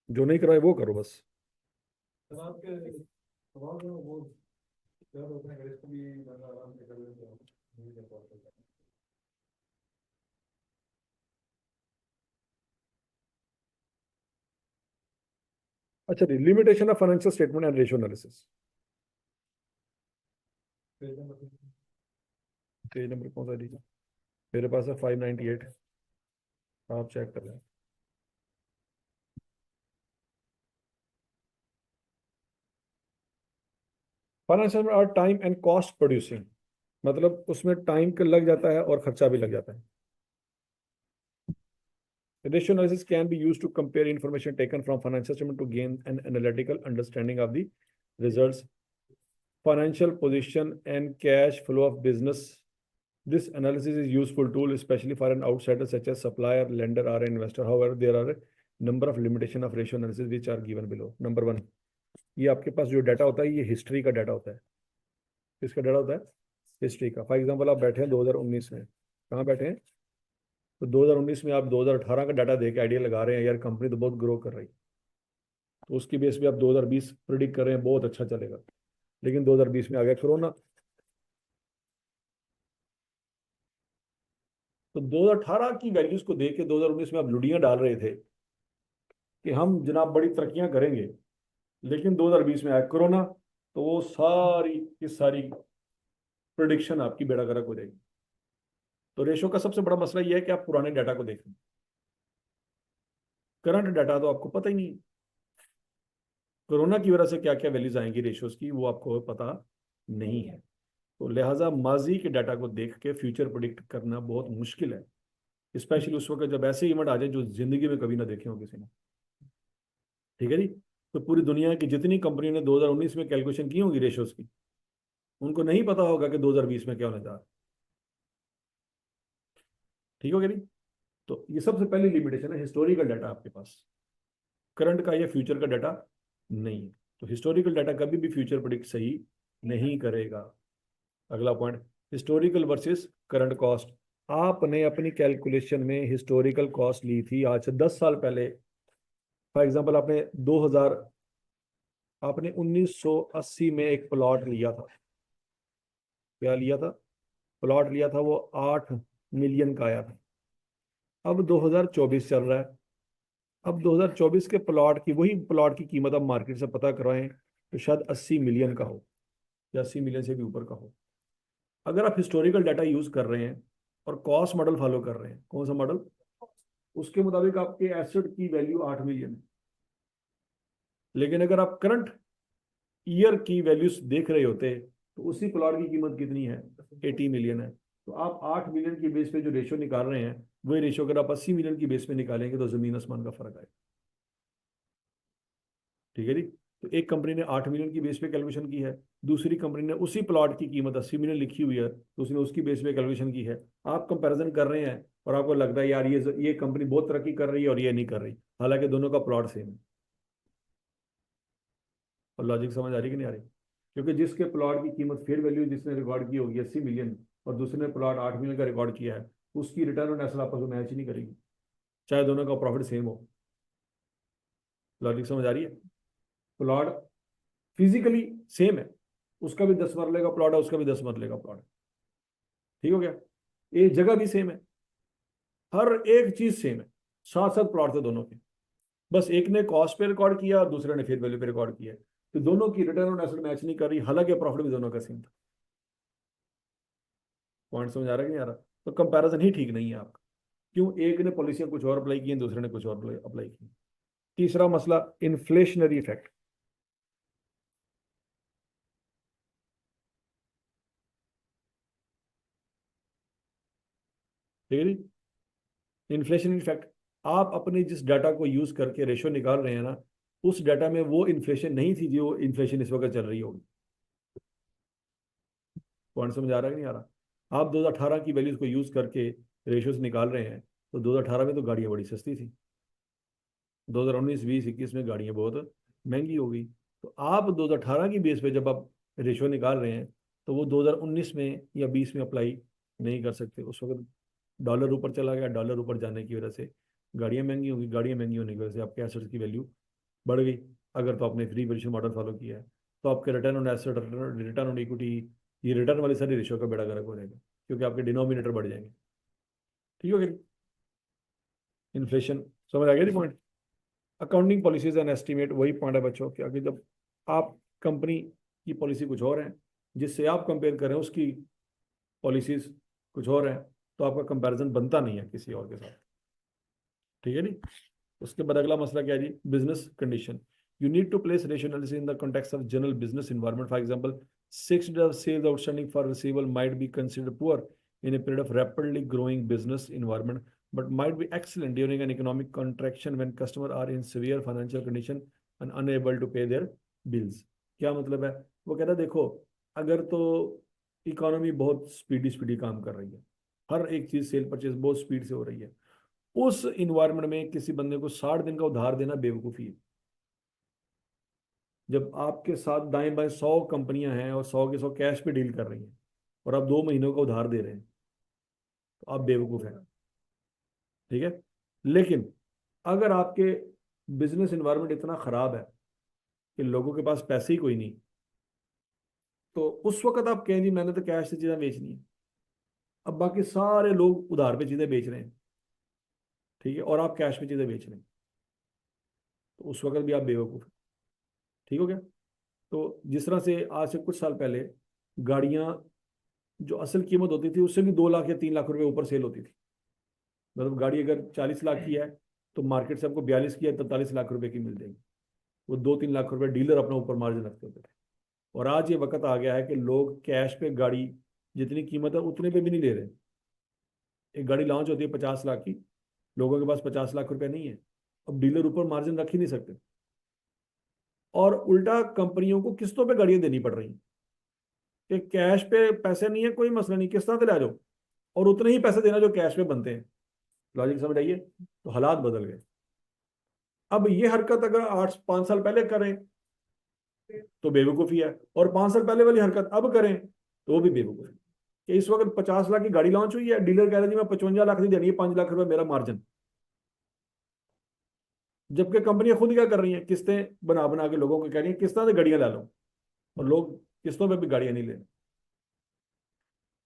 S1: जो नहीं करवाए वो करो बस। आपके स्वभाव जो वो क्या होता है, इसको भी आराम से कर लेते हो। अच्छा जी, limitation of financial statement and ratio analysis, page number कौन सा दीजिए? मेरे पास है 598, आप चेक कर लें। Financial are time and cost producing, मतलब उसमें टाइम का लग जाता है और खर्चा भी लग जाता है। Ratio analysis can be used to compare information taken from financial statement to gain an analytical understanding of the results, financial position, and cash flow of business. This analysis is useful tool, especially for an outsider such as supplier, lender, or investor. However, there are a number of limitation of ratio analysis which are given below. Number 1, ये आपके पास जो data होता है ये history का data होता है। किसका डाटा होता है? हिस्ट्री का। फॉर एग्जाम्पल आप बैठे हैं 2019 में, कहाँ बैठे हैं? तो 2019 में आप 2018 का डाटा देके आइडिया लगा रहे हैं यार कंपनी तो बहुत ग्रो कर रही है, तो उसकी बेस पे आप 2020 प्रिडिक्ट कर रहे हैं बहुत अच्छा चलेगा, लेकिन 2020 में आ गया कोरोना। तो 2018 की वैल्यूज को देख के 2019 में आप लुडियां डाल रहे थे कि हम जनाब बड़ी तरक्कियां करेंगे, लेकिन 2020 में आया कोरोना, तो वो सारी की सारी प्रिडिक्शन आपकी बेड़ा गर्क हो जाएगी। तो रेशो का सबसे बड़ा मसला यह है कि आप पुराने डाटा को देखें, करंट डाटा तो आपको पता ही नहीं, कोरोना की वजह से क्या क्या वैल्यूज आएंगी रेशियोज की वो आपको पता नहीं है। तो लिहाजा माजी के डाटा को देख के फ्यूचर प्रिडिक्ट करना बहुत मुश्किल है, स्पेशली उस वक्त जब ऐसे इवेंट आ जाए जो जिंदगी में कभी ना देखे हो किसी ने। ठीक है जी। तो पूरी दुनिया की जितनी कंपनी ने 2019 में कैलकुलेशन की होगी रेशोज की, उनको नहीं पता होगा कि 2020 में क्या होने जा रहा है। ठीक हो गया नहीं। तो ये सबसे पहली लिमिटेशन है, हिस्टोरिकल डाटा आपके पास, करंट का या फ्यूचर का डाटा नहीं है। तो हिस्टोरिकल डाटा कभी भी फ्यूचर प्रिडिक्ट सही नहीं करेगा। अगला point, historical versus current cost. आपने अपनी कैलकुलेशन में हिस्टोरिकल कॉस्ट ली थी आज से 10 साल पहले। फॉर एग्जांपल आपने 1980 में एक प्लॉट लिया था। क्या लिया था? प्लॉट लिया था, वो 8 मिलियन का आया था। अब 2024 चल रहा है। अब 2024 के प्लॉट की, वही प्लॉट की कीमत आप मार्केट से पता करवाएं तो शायद 80 मिलियन का हो, या 80 मिलियन से भी ऊपर का हो। अगर आप हिस्टोरिकल डाटा यूज कर रहे हैं और कॉस्ट मॉडल फॉलो कर रहे हैं, कौन सा मॉडल? उसके मुताबिक आपके एसेट की वैल्यू 8 मिलियन है। लेकिन अगर आप करंट ईयर की वैल्यूज देख रहे होते तो उसी प्लॉट की कीमत कितनी है? 80 मिलियन है। तो आप 8 मिलियन की बेस पे जो रेशो निकाल रहे हैं, वही रेशो अगर आप 80 मिलियन की बेस पे निकालेंगे तो जमीन आसमान का फर्क आएगा। ठीक है जी। तो एक कंपनी ने 8 मिलियन की बेस पे कैलकुलेशन की है, दूसरी कंपनी ने उसी प्लॉट की कीमत 80 मिलियन लिखी हुई है तो उसने उसकी बेस पे कैलकुलेशन की है। आप कंपैरिजन कर रहे हैं और आपको लग रहा है यार ये कंपनी बहुत तरक्की कर रही है और ये नहीं कर रही, हालांकि दोनों का प्लॉट सेम है। और लॉजिक समझ आ रही कि नहीं आ रही? क्योंकि जिसके प्लॉट की कीमत फेयर वैल्यू जिसने रिकॉर्ड की होगी 80 मिलियन, और दूसरे ने प्लॉट 8 मिलियन का रिकॉर्ड किया है, उसकी रिटर्न ऑन एसेट आपस में मैच ही नहीं करेगी, चाहे दोनों का प्रॉफिट सेम हो। लॉजिक समझ आ रही है? प्लॉट फिजिकली सेम है, उसका भी 10 मरले का प्लॉट है, उसका भी 10 मरले का प्लॉट है। ठीक हो गया? ये जगह भी सेम है, हर एक चीज सेम है, साथ साथ प्लॉट थे दोनों के। बस एक ने कॉस्ट पे रिकॉर्ड किया और दूसरे ने फेयर वैल्यू पे रिकॉर्ड किया, तो दोनों की रिटर्न ऑन एसेट मैच नहीं कर रही, हालांकि प्रॉफिट भी दोनों का सेम था। पॉइंट समझ आ रहा है कि नहीं आ रहा? तो कंपैरिजन ही ठीक नहीं है आपका। क्यों? एक ने पॉलिसियां कुछ और अप्लाई की, दूसरे ने कुछ और अप्लाई की। तीसरा मसला, इन्फ्लेशनरी इफेक्ट। ठीक है जी। इन्फ्लेशनरी इफेक्ट, आप अपने जिस डाटा को यूज करके रेशो निकाल रहे हैं ना, उस डाटा में वो इन्फ्लेशन नहीं थी जो इन्फ्लेशन इस वक्त चल रही होगी। पॉइंट समझ आ रहा है कि नहीं आ रहा? आप 2018 की वैल्यूज को यूज करके रेशियोज निकाल रहे हैं, तो 2018 में तो गाड़ियां बड़ी सस्ती थी, 2019 20 21 में गाड़ियां बहुत महंगी हो गई। तो आप 2018 की बेस पे जब आप रेशियो निकाल रहे हैं, तो वो 2019 में या 20 में अप्लाई नहीं कर सकते। उस वक्त डॉलर ऊपर चला गया, डॉलर ऊपर जाने की वजह से गाड़ियां महंगी होंगी, गाड़ियां महंगी होने की वजह से आपके एसेट्स की वैल्यू बढ़ गई। अगर तो आपने फ्री वेरिएशन मॉडल फॉलो किया है, तो आपके return on asset, return on equity, ये रिटर्न वाली सारी रेशियो का बेड़ा गर्क हो जाएगा, क्योंकि आपके डिनोमिनेटर बढ़ जाएंगे। ठीक हो गया? इन्फ्लेशन समझ आ गया जी point? Accounting policies and estimate, वही पॉइंट है बच्चों कि अगर जब आप कंपनी की पॉलिसी कुछ और है, जिससे आप कंपेयर करें उसकी पॉलिसीज कुछ और है, तो आपका कंपैरिजन बनता नहीं है किसी और के साथ। ठीक है नी। उसके बाद अगला मसला क्या है जी? Business condition. You need to place ratio analysis in the context of general business environment. For example, 6 days of sales outstanding for receivable might be considered poor in a period of rapidly growing business environment, but might be excellent during an economic contraction when customers are in severe financial condition and unable to pay their bills. क्या मतलब है? वो कहता है देखो, अगर तो economy बहुत स्पीडी स्पीडी काम कर रही है, हर एक चीज सेल परचेज बहुत स्पीड से हो रही है, उस इन्वायरमेंट में किसी बंदे को 60 दिन का उधार देना बेवकूफ़ी है। जब आपके साथ दाएं बाएं 100 कंपनियां हैं और 100 के 100 कैश पे डील कर रही हैं, और आप 2 महीनों का उधार दे रहे हैं, तो आप बेवकूफ़ हैं। ठीक है? लेकिन अगर आपके बिजनेस इन्वायरमेंट इतना ख़राब है कि लोगों के पास पैसे ही कोई नहीं, तो उस वक्त आप कहें जी मैंने तो कैश से चीज़ें बेचनी है, अब बाकी सारे लोग उधार पे चीज़ें बेच रहे हैं, ठीक है, और आप कैश पे चीज़ें बेच रहे हैं, तो उस वक्त भी आप बेवकूफ़ हैं। ठीक हो गया? तो जिस तरह से आज से कुछ साल पहले गाड़ियां जो असल कीमत होती थी उससे भी 2 लाख या 3 लाख रुपए ऊपर सेल होती थी। मतलब गाड़ी अगर 40 लाख की है, तो मार्केट से आपको 42 की या 43 लाख रुपए की मिल जाएगी। वो 2-3 लाख रुपए डीलर अपना ऊपर मार्जिन रखते होते थे। और आज ये वक्त आ गया है कि लोग कैश पे गाड़ी जितनी कीमत है उतने पे भी नहीं ले रहे, एक गाड़ी लॉन्च होती है 50 लाख की, लोगों के पास 50 लाख रुपए नहीं है, अब डीलर ऊपर मार्जिन रख ही नहीं सकते, और उल्टा कंपनियों को किस्तों पे गाड़ियां देनी पड़ रही हैं कि कैश पे पैसे नहीं है, कोई मसला नहीं, किस्तां पे ले जाओ, और उतने ही पैसे देना जो कैश पे बनते हैं। लॉजिक समझ आइए, तो हालात बदल गए। अब ये हरकत अगर 8-5 साल पहले करें तो बेवकूफ़ी है, और 5 साल पहले वाली हरकत अब करें तो वो भी बेवकूफ़ी है। कि इस वक्त 50 लाख की गाड़ी लॉन्च हुई है, डीलर कह रहा है जी मैं 55 लाख की देनी है, 5 लाख रुपए मेरा मार्जिन, जबकि कंपनियां खुद क्या कर रही हैं, किस्तें बना बना के लोगों को कह रही हैं किस्तां से गाड़ियां ला लो, और लोग किस्तों पे भी गाड़ियां नहीं ले रहे।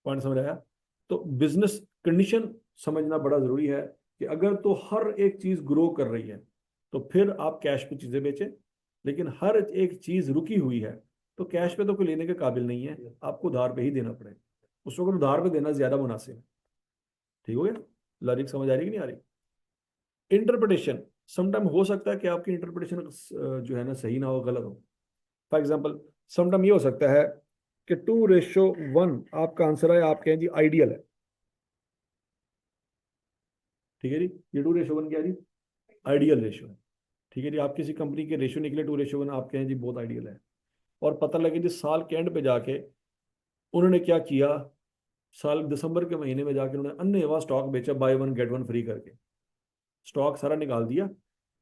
S1: पॉइंट समझ आया? तो बिजनेस कंडीशन समझना बड़ा जरूरी है कि अगर तो हर एक चीज ग्रो कर रही है तो फिर आप कैश पे चीजें बेचें, लेकिन हर एक चीज रुकी हुई है तो कैश पे तो कोई लेने के काबिल नहीं है, आपको उधार पे ही देना पड़ेगा, उस वक्त उधार पे देना ज्यादा मुनासिब है। ठीक हो गया? लॉजिक समझ आ रही कि नहीं आ रही? इंटरप्रिटेशन, समटाइम हो सकता है कि आपकी इंटरप्रिटेशन जो है ना सही ना हो, गलत हो। फॉर एग्जाम्पल, समटाइम ये हो सकता है कि 2:1 आपका आंसर है, आप कहें जी आइडियल है, ठीक है जी, ये 2:1 क्या है जी? आइडियल रेशो है। ठीक है जी, आप किसी कंपनी के रेशो निकले 2:1, आप कहें जी बहुत आइडियल है, और पता लगे जी साल के एंड पे जाके उन्होंने क्या किया, साल दिसंबर के महीने में जाके उन्होंने अन्य स्टॉक बेचा, bye one get one free करके, स्टॉक सारा निकाल दिया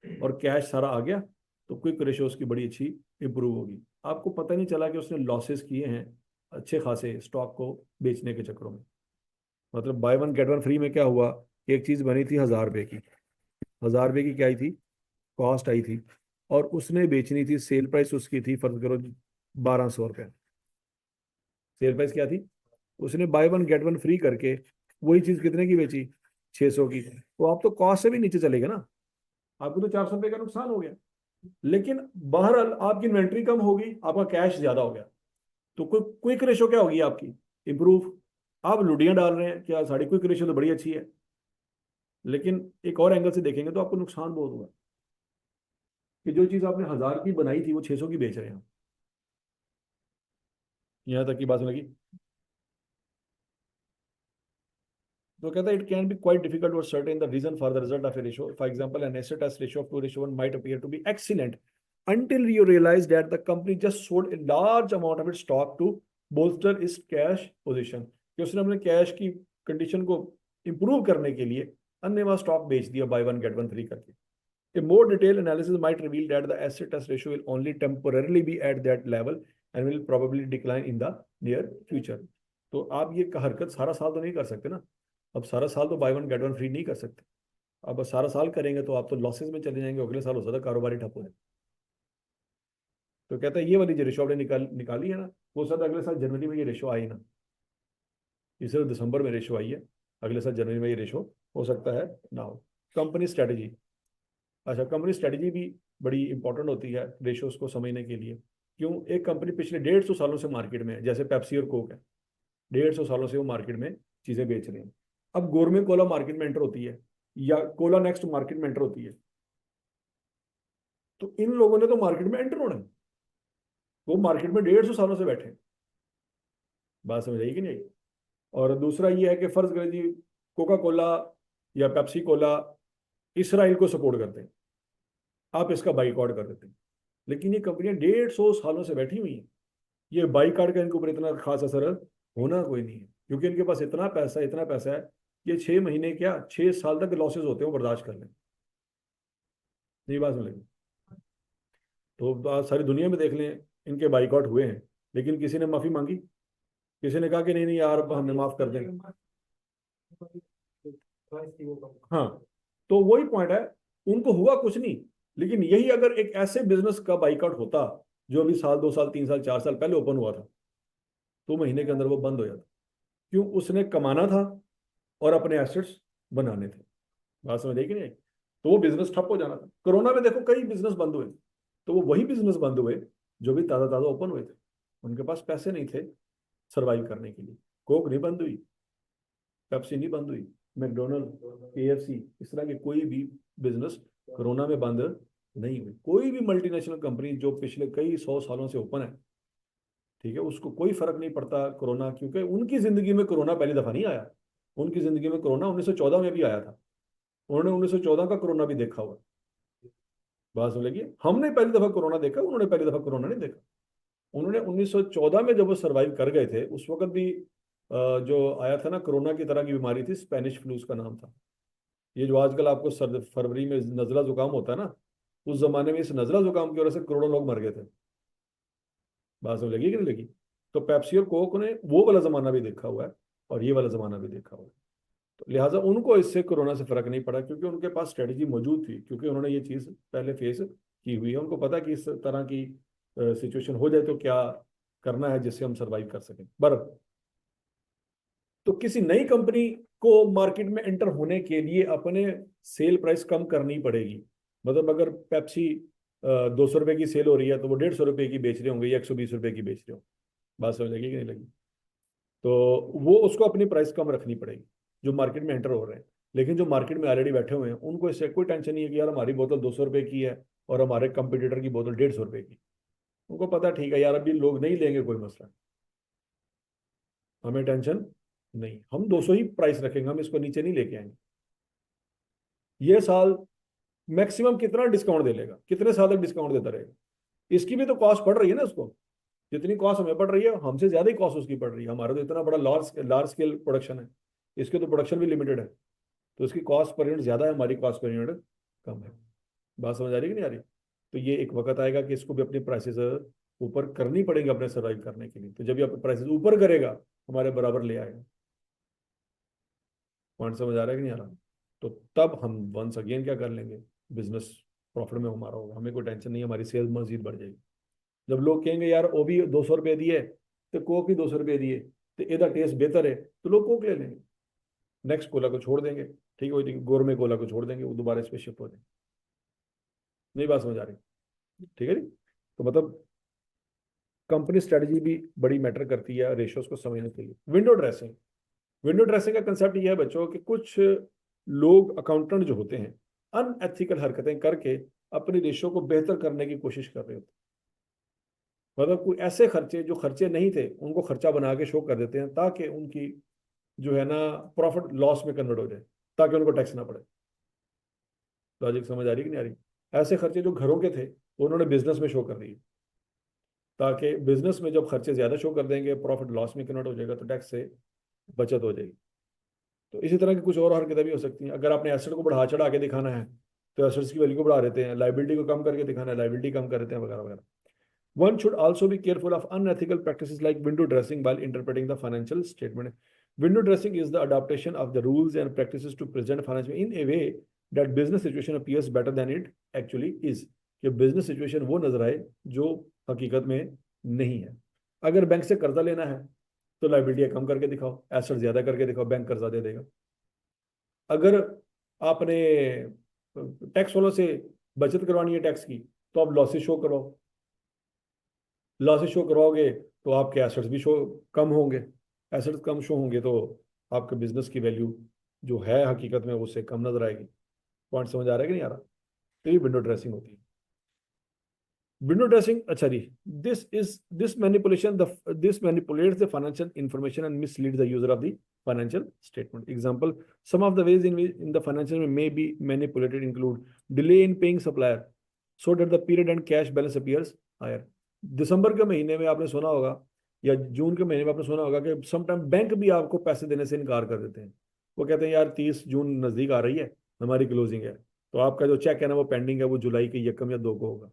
S1: और कैश सारा आ गया, तो क्विक रेशो उसकी बड़ी अच्छी इंप्रूव होगी। आपको पता नहीं चला कि उसने लॉसेस किए हैं अच्छे खासे स्टॉक को बेचने के चक्करों में। मतलब bye one get one free में क्या हुआ, एक चीज बनी थी 1000 रुपए की, 1000 रुपए की क्या आई थी, कॉस्ट आई थी, और उसने बेचनी थी, सेल प्राइस उसकी थी फर्ज करो 1200 रुपये, सेल प्राइस क्या थी, उसने bye one get one free करके वही चीज कितने की बेची, 600 की, तो आप तो कॉस्ट से भी नीचे चलेगा ना, आपको तो 400 रुपये का नुकसान हो गया। लेकिन बहरहाल आपकी इन्वेंट्री कम होगी, आपका कैश ज्यादा हो गया, तो क्विक रेशो क्या होगी आपकी, इंप्रूव। आप लुडियां डाल रहे हैं क्या, साड़ी क्विक रेशो तो बड़ी अच्छी है, लेकिन एक और एंगल से देखेंगे तो आपको नुकसान बहुत हुआ कि जो चीज आपने 1000 की बनाई थी वो 600 की बेच रहे हैं। यहाँ तक की बात लगी? तो कहता है it can be quite difficult to ascertain the reason for the result of a ratio. For example, an asset as ratio of 2:1 might appear to be excellent until you realize that the company just sold a large amount of its stock to bolster its cash position. कि उसने अपने cash की condition को improve करने के लिए अन्य वह स्टॉक बेच दिया bye one get one free करके। A more detailed analysis might reveal that the asset as ratio will only temporarily be at that level and will probably decline in the near future. तो आप ये हरकत सारा साल तो नहीं कर सकते ना, अब सारा साल तो bye one get one free नहीं कर सकते, अब सारा साल करेंगे तो आप तो लॉसेस में चले जाएंगे, अगले साल हो सकता है कारोबारी ठप हो जाए। तो कहता है ये वाली जो रेशो आपने निकाली है ना, हो सकता है अगले साल जनवरी में ये रेशो आई ना, इस दिसंबर में रेशो आई है, अगले साल जनवरी में ये रेशो हो सकता है ना हो। कंपनी स्ट्रेटजी, अच्छा कंपनी स्ट्रेटजी भी बड़ी इंपॉर्टेंट होती है रेशोज को समझने के लिए। क्यों? एक कंपनी पिछले 150 सालों से मार्केट में है, जैसे पेप्सी और कोक है, 150 सालों से वो मार्केट में चीजें बेच रहे हैं। अब गोरमे कोला मार्केट में एंटर होती है या कोला नेक्स्ट मार्केट में एंटर होती है, तो इन लोगों ने तो मार्केट में एंटर होना है, वो मार्केट में 150 सालों से बैठे हैं। बात समझ आई कि नहीं आई? और दूसरा ये है कि फर्ज करें जी कोका कोला या पेप्सी कोला इसराइल को सपोर्ट करते हैं, आप इसका बाइकआउट कर देते हैं, लेकिन ये कंपनियां 150 सालों से बैठी हुई हैं, ये बाइकआउट का इनके ऊपर इतना खास असर होना कोई नहीं है, क्योंकि इनके पास इतना पैसा है, ये 6 महीने क्या 6 साल तक लॉसेज होते हैं वो बर्दाश्त कर लें। नहीं बात समझ? तो आप सारी दुनिया में देख लें, इनके बाइकआउट हुए हैं, लेकिन किसी ने माफी मांगी, किसी ने कहा कि नहीं नहीं यार हमने माफ कर दें। हाँ, तो वही पॉइंट है, उनको हुआ कुछ नहीं, लेकिन यही अगर एक ऐसे बिजनेस का बाइकआउट होता जो अभी साल 2 साल 3 साल 4 साल पहले ओपन हुआ था, तो महीने के अंदर वो बंद हो जाता। क्यों? उसने कमाना था और अपने एसेट्स बनाने थे। बात समझ आई कि नहीं? तो वो बिजनेस ठप हो जाना था। कोरोना में देखो कई बिजनेस बंद हुए, तो वो वही बिजनेस बंद हुए जो भी ताज़ा ताज़ा ओपन हुए थे, उनके पास पैसे नहीं थे सर्वाइव करने के लिए। कोक नहीं बंद हुई, पेप्सी नहीं बंद हुई, मैकडोनल्ड, केएफसी, इस तरह के कोई भी बिजनेस कोरोना में बंद नहीं हुई। कोई भी मल्टीनेशनल कंपनी जो पिछले कई 100 सालों से ओपन है, ठीक है, उसको कोई फर्क नहीं पड़ता कोरोना, क्योंकि उनकी जिंदगी में कोरोना पहली दफा नहीं आया, उनकी जिंदगी में कोरोना 1914 में भी आया था, उन्होंने 1914 का कोरोना भी देखा हुआ। बात समझ लगी, हमने पहली दफा कोरोना देखा, उन्होंने पहली दफा कोरोना नहीं देखा। उन्होंने 1914 में जब वो सरवाइव कर गए थे, उस वक्त भी जो आया था ना कोरोना की तरह की बीमारी थी, स्पेनिश फ्लू उसका नाम था। ये जो आजकल आपको सर्द फरवरी में नजला जुकाम होता है ना, उस जमाने में इस नजला जुकाम की वजह से करोड़ों लोग मर गए थे। बात समझ लगी कि नहीं लगी? तो पेप्सी और कोक ने वो वाला जमाना भी देखा हुआ है और ये वाला जमाना भी देखा हुआ है। तो लिहाजा उनको इससे कोरोना से फर्क नहीं पड़ा, क्योंकि उनके पास स्ट्रेटजी मौजूद थी, क्योंकि उन्होंने ये चीज़ पहले फेस की हुई है। उनको पता कि इस तरह की सिचुएशन हो जाए तो क्या करना है जिससे हम सर्वाइव कर सकें। बरं, तो किसी नई कंपनी को मार्केट में एंटर होने के लिए अपने सेल प्राइस कम करनी पड़ेगी। मतलब अगर पेप्सी 200 रुपए की सेल हो रही है, तो वो 150 रुपए की बेच रहे होंगे या 120 रुपए की बेच रहे होंगे। बात समझ लगी कि नहीं लगी? तो वो उसको अपनी प्राइस कम रखनी पड़ेगी, जो मार्केट में एंटर हो रहे हैं। लेकिन जो मार्केट में ऑलरेडी बैठे हुए हैं, उनको इससे कोई टेंशन नहीं है कि यार हमारी बोतल 200 रुपए की है और हमारे कंपटीटर की बोतल 150 रुपए की। उनको पता ठीक है यार, अभी लोग नहीं लेंगे, कोई मसला नहीं, हमें टेंशन नहीं, हम 200 ही प्राइस रखेंगे, हम इसको नीचे नहीं लेके आएंगे। ये साल मैक्सिमम कितना डिस्काउंट दे लेगा, कितने साल तक डिस्काउंट देता रहेगा? इसकी भी तो कॉस्ट पड़ रही है ना उसको। जितनी कॉस्ट हमें पड़ रही है, हमसे ज्यादा ही कॉस्ट उसकी पड़ रही है। हमारा तो इतना बड़ा लार्ज लार्ज स्केल प्रोडक्शन है, इसके तो प्रोडक्शन भी लिमिटेड है, तो इसकी कॉस्ट पर यूनिट ज्यादा है, हमारी कॉस्ट पर यूनिट कम है। बात समझ आ रही है कि नहीं आ रही? तो ये एक वक्त आएगा कि इसको भी अपनी प्राइसेस ऊपर करनी पड़ेगी अपने सर्वाइव करने के लिए। तो जब ये अपने प्राइसेस ऊपर करेगा, हमारे बराबर ले आएगा। पॉइंट समझ आ रहा है कि नहीं आ रहा? तो तब हम वंस अगेन क्या कर लेंगे, बिजनेस प्रॉफिट में हमारा होगा, हमें कोई टेंशन नहीं है, हमारी सेल्स मजीद बढ़ जाएगी। जब लोग कहेंगे यार वो भी 200 रुपये दिए, तो कोक भी 200 रुपये दिए, तो ਇਹਦਾ टेस्ट बेहतर है, तो लोग कोक ले लेंगे, नेक्स्ट कोला को छोड़ देंगे। ठीक है, गोरमे कोला को छोड़ देंगे, वो दोबारा इस पे शिफ्ट हो जाएंगे। नहीं बात समझ आ रही? ठीक है जी। तो मतलब कंपनी स्ट्रेटजी भी बड़ी मैटर करती है रेशियोज को समझने के लिए। विंडो ड्रेसिंग, विंडो ड्रेसिंग का कंसेप्ट यह है बच्चों कि कुछ लोग अकाउंटेंट जो होते हैं, अनएथिकल हरकतें करके अपनी रेशियो को बेहतर करने की कोशिश कर रहे होते हैं। मतलब कोई ऐसे खर्चे जो खर्चे नहीं थे, उनको खर्चा बना के शो कर देते हैं, ताकि उनकी जो है ना प्रॉफिट लॉस में कन्वर्ट हो जाए, ताकि उनको टैक्स ना पड़े। लॉजिक समझ आ रही कि नहीं आ रही? ऐसे खर्चे जो घरों के थे, वो उन्होंने बिजनेस में शो कर दिए, ताकि बिजनेस में जब खर्चे ज्यादा शो कर देंगे, प्रॉफिट लॉस में कन्वर्ट हो जाएगा, तो टैक्स से बचत हो जाएगी। तो इसी तरह की कुछ और हरकतें भी हो सकती हैं। अगर आपने एसेट को बढ़ा चढ़ा के दिखाना है, तो एसेट्स की वैल्यू को बढ़ा देते हैं, लाइबिलिटी को कम करके दिखाना है, लाइबिलिटी कम कर देते हैं, वगैरह वगैरह। One should also be careful of unethical practices like window dressing while interpreting the financial statement. Window dressing is the adaptation of the rules and practices to present financial in a way that business situation appears better than it actually is. कि business situation वो नजर आए जो हकीकत में नहीं है। अगर बैंक से कर्जा लेना है, तो लाइबिलिटी कम करके दिखाओ, एसेट ज्यादा करके दिखाओ, बैंक कर्जा दे देगा। अगर आपने टैक्स वालों से बचत करवानी है टैक्स की, तो आप लॉसेस शो करवाओ, लॉसेस शो करवाओगे तो आपके एसेट्स भी शो कम होंगे, एसेट्स कम शो होंगे तो आपके बिजनेस की वैल्यू जो है हकीकत में उससे कम नजर आएगी। पॉइंट समझ आ रहा है कि नहीं आ रहा? तो ये विंडो ड्रेसिंग होती है। विंडो ड्रेसिंग, अच्छा जी, this manipulates the financial information and mislead the user of the financial statement. Example, some of the ways in the financial may be manipulated include delay in paying supplier so that the period and cash balance appears higher. दिसंबर के महीने में आपने सुना होगा, या जून के महीने में आपने सुना होगा कि समटाइम बैंक भी आपको पैसे देने से इनकार कर देते हैं। वो कहते हैं यार 30 जून नजदीक आ रही है, हमारी क्लोजिंग है, तो आपका जो चेक है ना वो पेंडिंग है, वो जुलाई के 1 या 2 को होगा।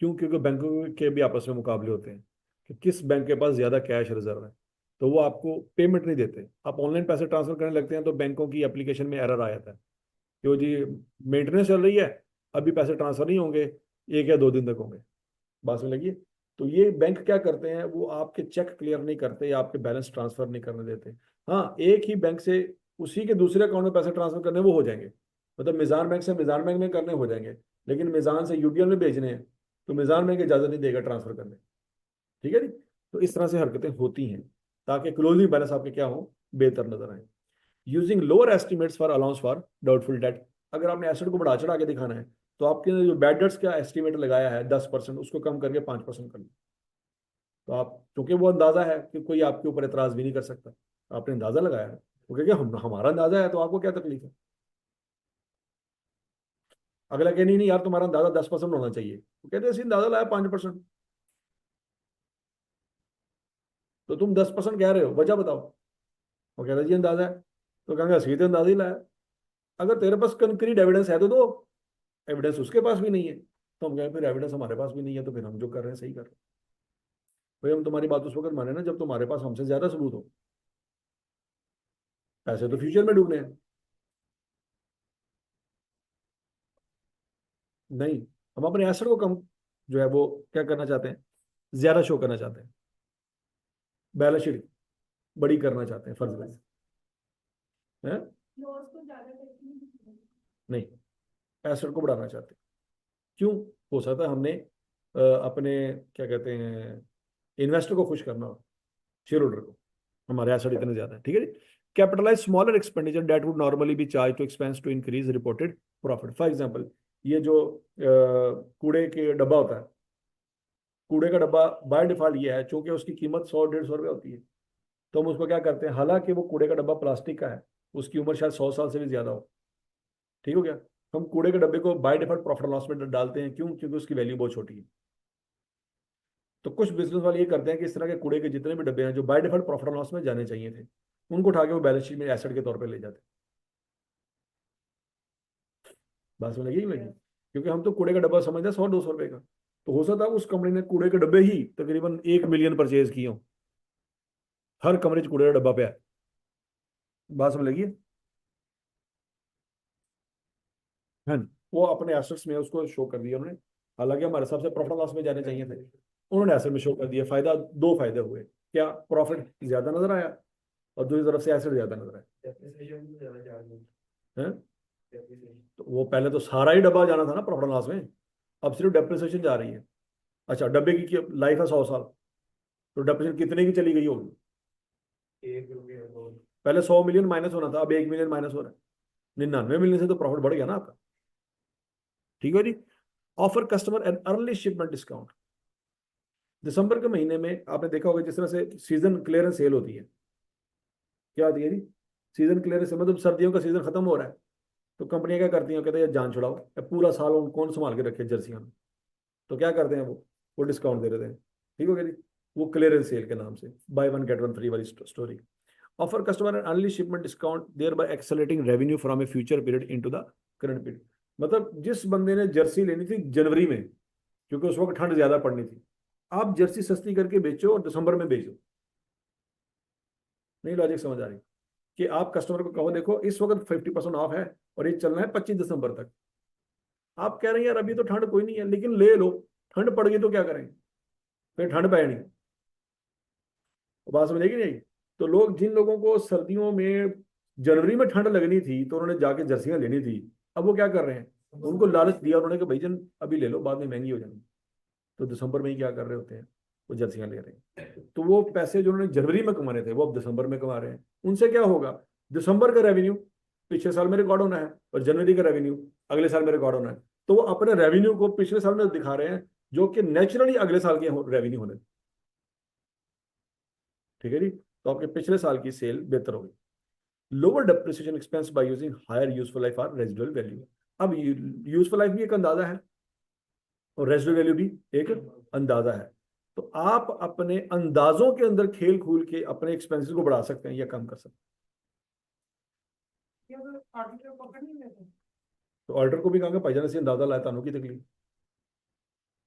S1: क्यों? क्योंकि बैंकों के भी आपस में मुकाबले होते हैं कि किस बैंक के पास ज्यादा कैश रिजर्व है, तो वो आपको पेमेंट नहीं देते। आप ऑनलाइन पैसे ट्रांसफर करने लगते हैं तो बैंकों की एप्लीकेशन में एरर आ जाता है कि वो जी मेंटेनेंस चल रही है, अभी पैसे ट्रांसफर नहीं होंगे, 1 या 2 दिन तक होंगे। बात में लगी? तो ये बैंक क्या करते हैं, वो आपके चेक क्लियर नहीं करते या आपके बैलेंस ट्रांसफर नहीं करने देते। हाँ, एक ही बैंक से उसी के दूसरे अकाउंट में पैसे ट्रांसफर करने वो हो जाएंगे, मतलब मिजान बैंक से मिजान बैंक में करने हो जाएंगे, लेकिन मिजान से यूटीएल में भेजने हैं तो मिजान बैंक इजाजत नहीं देगा ट्रांसफर करने। ठीक है जी। तो इस तरह से हरकतें होती हैं ताकि क्लोजिंग बैलेंस आपके क्या हो, बेहतर नजर आए। Using lower estimates for allowance for doubtful debt, अगर आपने एसेट को बढ़ा चढ़ा के दिखाना है, तो आपके जो बैड डेट्स का एस्टिमेट लगाया है 10%, उसको कम करके 5% कर लो। तो आप, क्योंकि वो अंदाजा है कि कोई आपके ऊपर एतराज भी नहीं कर सकता, आपने अंदाजा लगाया है, वो कहेगा हम हमारा अंदाजा है तो आपको क्या तकलीफ है। अगला कहे नहीं नहीं यार तुम्हारा अंदाजा 10% होना चाहिए, वो कहते हैं अंदाजा लाया 5%, तो तुम 10% कह रहे हो, वजह बताओ। वो कहता है जी अंदाजा है, तो कहेंगे असली तो अंदाजा ही लाया। अगर तेरे पास कंक्रीट एविडेंस है तो दो, एविडेंस उसके पास भी नहीं है, तो हम कहें फिर एविडेंस हमारे पास भी नहीं है, तो फिर हम जो कर रहे हैं सही कर रहे हैं। भाई हम तुम्हारी बात उस वक्त माने ना जब तुम्हारे पास हमसे ज्यादा सबूत हो, पैसे तो फ्यूचर में डूबने हैं। नहीं, हम अपने एसेट को कम जो है वो क्या करना चाहते हैं, ज्यादा शो करना चाहते हैं, बैलेंस शीट बड़ी करना चाहते हैं फर्ज में है।
S2: लॉस को ज्यादा करके नहीं।
S1: नहीं, एसेट को बढ़ाना चाहते हैं। क्यों? हो सकता है हमने अपने क्या कहते हैं इन्वेस्टर को खुश करना हो, शेयर होल्डर को, हमारे एसेट इतने ज्यादा है, ठीक है जी। Capitalize smaller expenditure that would normally be charge to expense to increase reported profit. For example, ये जो कूड़े के डब्बा होता है, कूड़े का डब्बा बाय डिफॉल्ट ये है, चूंकि उसकी कीमत 100-150 रुपये होती है, तो हम उसको क्या करते हैं, हालांकि वो कूड़े का डब्बा प्लास्टिक का है, उसकी उम्र शायद 100 साल से भी ज्यादा हो, ठीक हो गया, हम कूड़े के डब्बे को बाय डिफॉल्ट प्रॉफिट लॉस में डालते हैं। क्यों? क्योंकि उसकी वैल्यू बहुत छोटी है। तो कुछ बिजनेस वाले ये करते हैं कि इस तरह के कूड़े के जितने भी डब्बे हैं जो बाय डिफॉल्ट प्रॉफिट लॉस में जाने चाहिए थे, उनको उठा के वो बैलेंस शीट में एसेट के तौर पर ले जाते हैं। बात समझ लगी मेरी? क्योंकि हम तो कूड़े का डब्बा समझते हैं 100-200 रुपए का, तो हो सकता है उस कंपनी ने कूड़े के डब्बे ही तकरीबन 1 मिलियन परचेज किए हो, हर कमरे च कूड़े का डब्बा पे है। बात समझ लगी? है ना? वो अपने एसेट्स में उसको शो कर दिया उन्होंने, हालांकि हमारे हिसाब से प्रॉफिट लॉस में जाने चाहिए थे, उन्होंने एसेट में शो कर दिया। फायदा, दो फायदे हुए, क्या प्रॉफिट ज्यादा नजर आया और दूसरी तरफ से एसेट ज्यादा नजर आया है। तो वो पहले तो सारा ही डब्बा जाना था ना प्रॉफिट लॉस में, अब सिर्फ डेप्रिसिएशन जा रही है। अच्छा, डब्बे की लाइफ है 100 साल, तो डेप्रिसिएशन कितने की चली गई होगी? पहले 100 मिलियन माइनस होना था, अब 1 मिलियन माइनस हो रहा है, 99 मिलियन से तो प्रॉफिट बढ़ गया ना आपका, ठीक है जी। Offer customer an early shipment discount. दिसंबर के महीने में आपने देखा होगा जिस तरह से सीजन क्लियरेंस सेल होती है, क्या होती है जी? सीजन क्लियरेंस मतलब सर्दियों का सीजन खत्म हो रहा है, तो कंपनियां क्या करती हैं, कहते हैं जान छुड़ाओ, पूरा साल उन कौन संभाल के रखे जर्सियां में, तो क्या करते हैं वो डिस्काउंट दे देते हैं, ठीक हो गया जी। वो क्लियरेंस सेल के नाम से buy one get one free वाली story. Offer customer an early shipment discount thereby accelerating revenue from a future period into the current period. मतलब जिस बंदे ने जर्सी लेनी थी जनवरी में, क्योंकि उस वक्त ठंड ज्यादा पड़नी थी, आप जर्सी सस्ती करके बेचो और दिसंबर में बेचो। नहीं लॉजिक समझ आ रही? कि आप कस्टमर को कहो देखो इस वक्त 50% ऑफ है और ये चलना है 25 दिसंबर तक, आप कह रहे हैं यार अभी तो ठंड कोई नहीं है लेकिन ले लो, ठंड पड़ गई तो क्या करेंगे, फिर ठंड पैनी। बात समझेगी नहीं? तो लोग, जिन लोगों को सर्दियों में जनवरी में ठंड लगनी थी तो उन्होंने जाके जर्सियां लेनी थी, अब वो क्या कर रहे हैं, उनको लालच दिया उन्होंने कि भाई जन अभी ले लो, बाद में महंगी हो जाएंगी, तो दिसंबर में ही क्या कर रहे होते हैं, वो जर्सियां ले रहे हैं। तो वो पैसे जो उन्होंने जनवरी में कमाने थे वो अब दिसंबर में कमा रहे हैं। उनसे क्या होगा, दिसंबर का रेवेन्यू पिछले साल में रिकॉर्ड होना है और जनवरी का रेवेन्यू अगले साल में रिकॉर्ड होना है, तो वो अपने रेवेन्यू को पिछले साल में दिखा रहे हैं जो कि नेचुरली अगले साल के रेवेन्यू होने, ठीक है जी। तो आपके पिछले साल की सेल बेहतर होगी। Lower depreciation expense by using higher useful life और रेजिडुअल वैल्यू। अब यूजफुल लाइफ भी एक अंदाजा है और रेजिडुअल वैल्यू भी एक अंदाजा है, तो आप अपने अंदाजों के अंदर खेल खूल के अपने एक्सपेंसेस को बढ़ा सकते हैं या कम कर सकते हैं।
S2: ये तो आर्टिकल पकड़ नहीं लेते।
S1: तो ऑर्डर को भी कहेंगे भाईजान से अंदाजा लाया तानू की तकलीफ,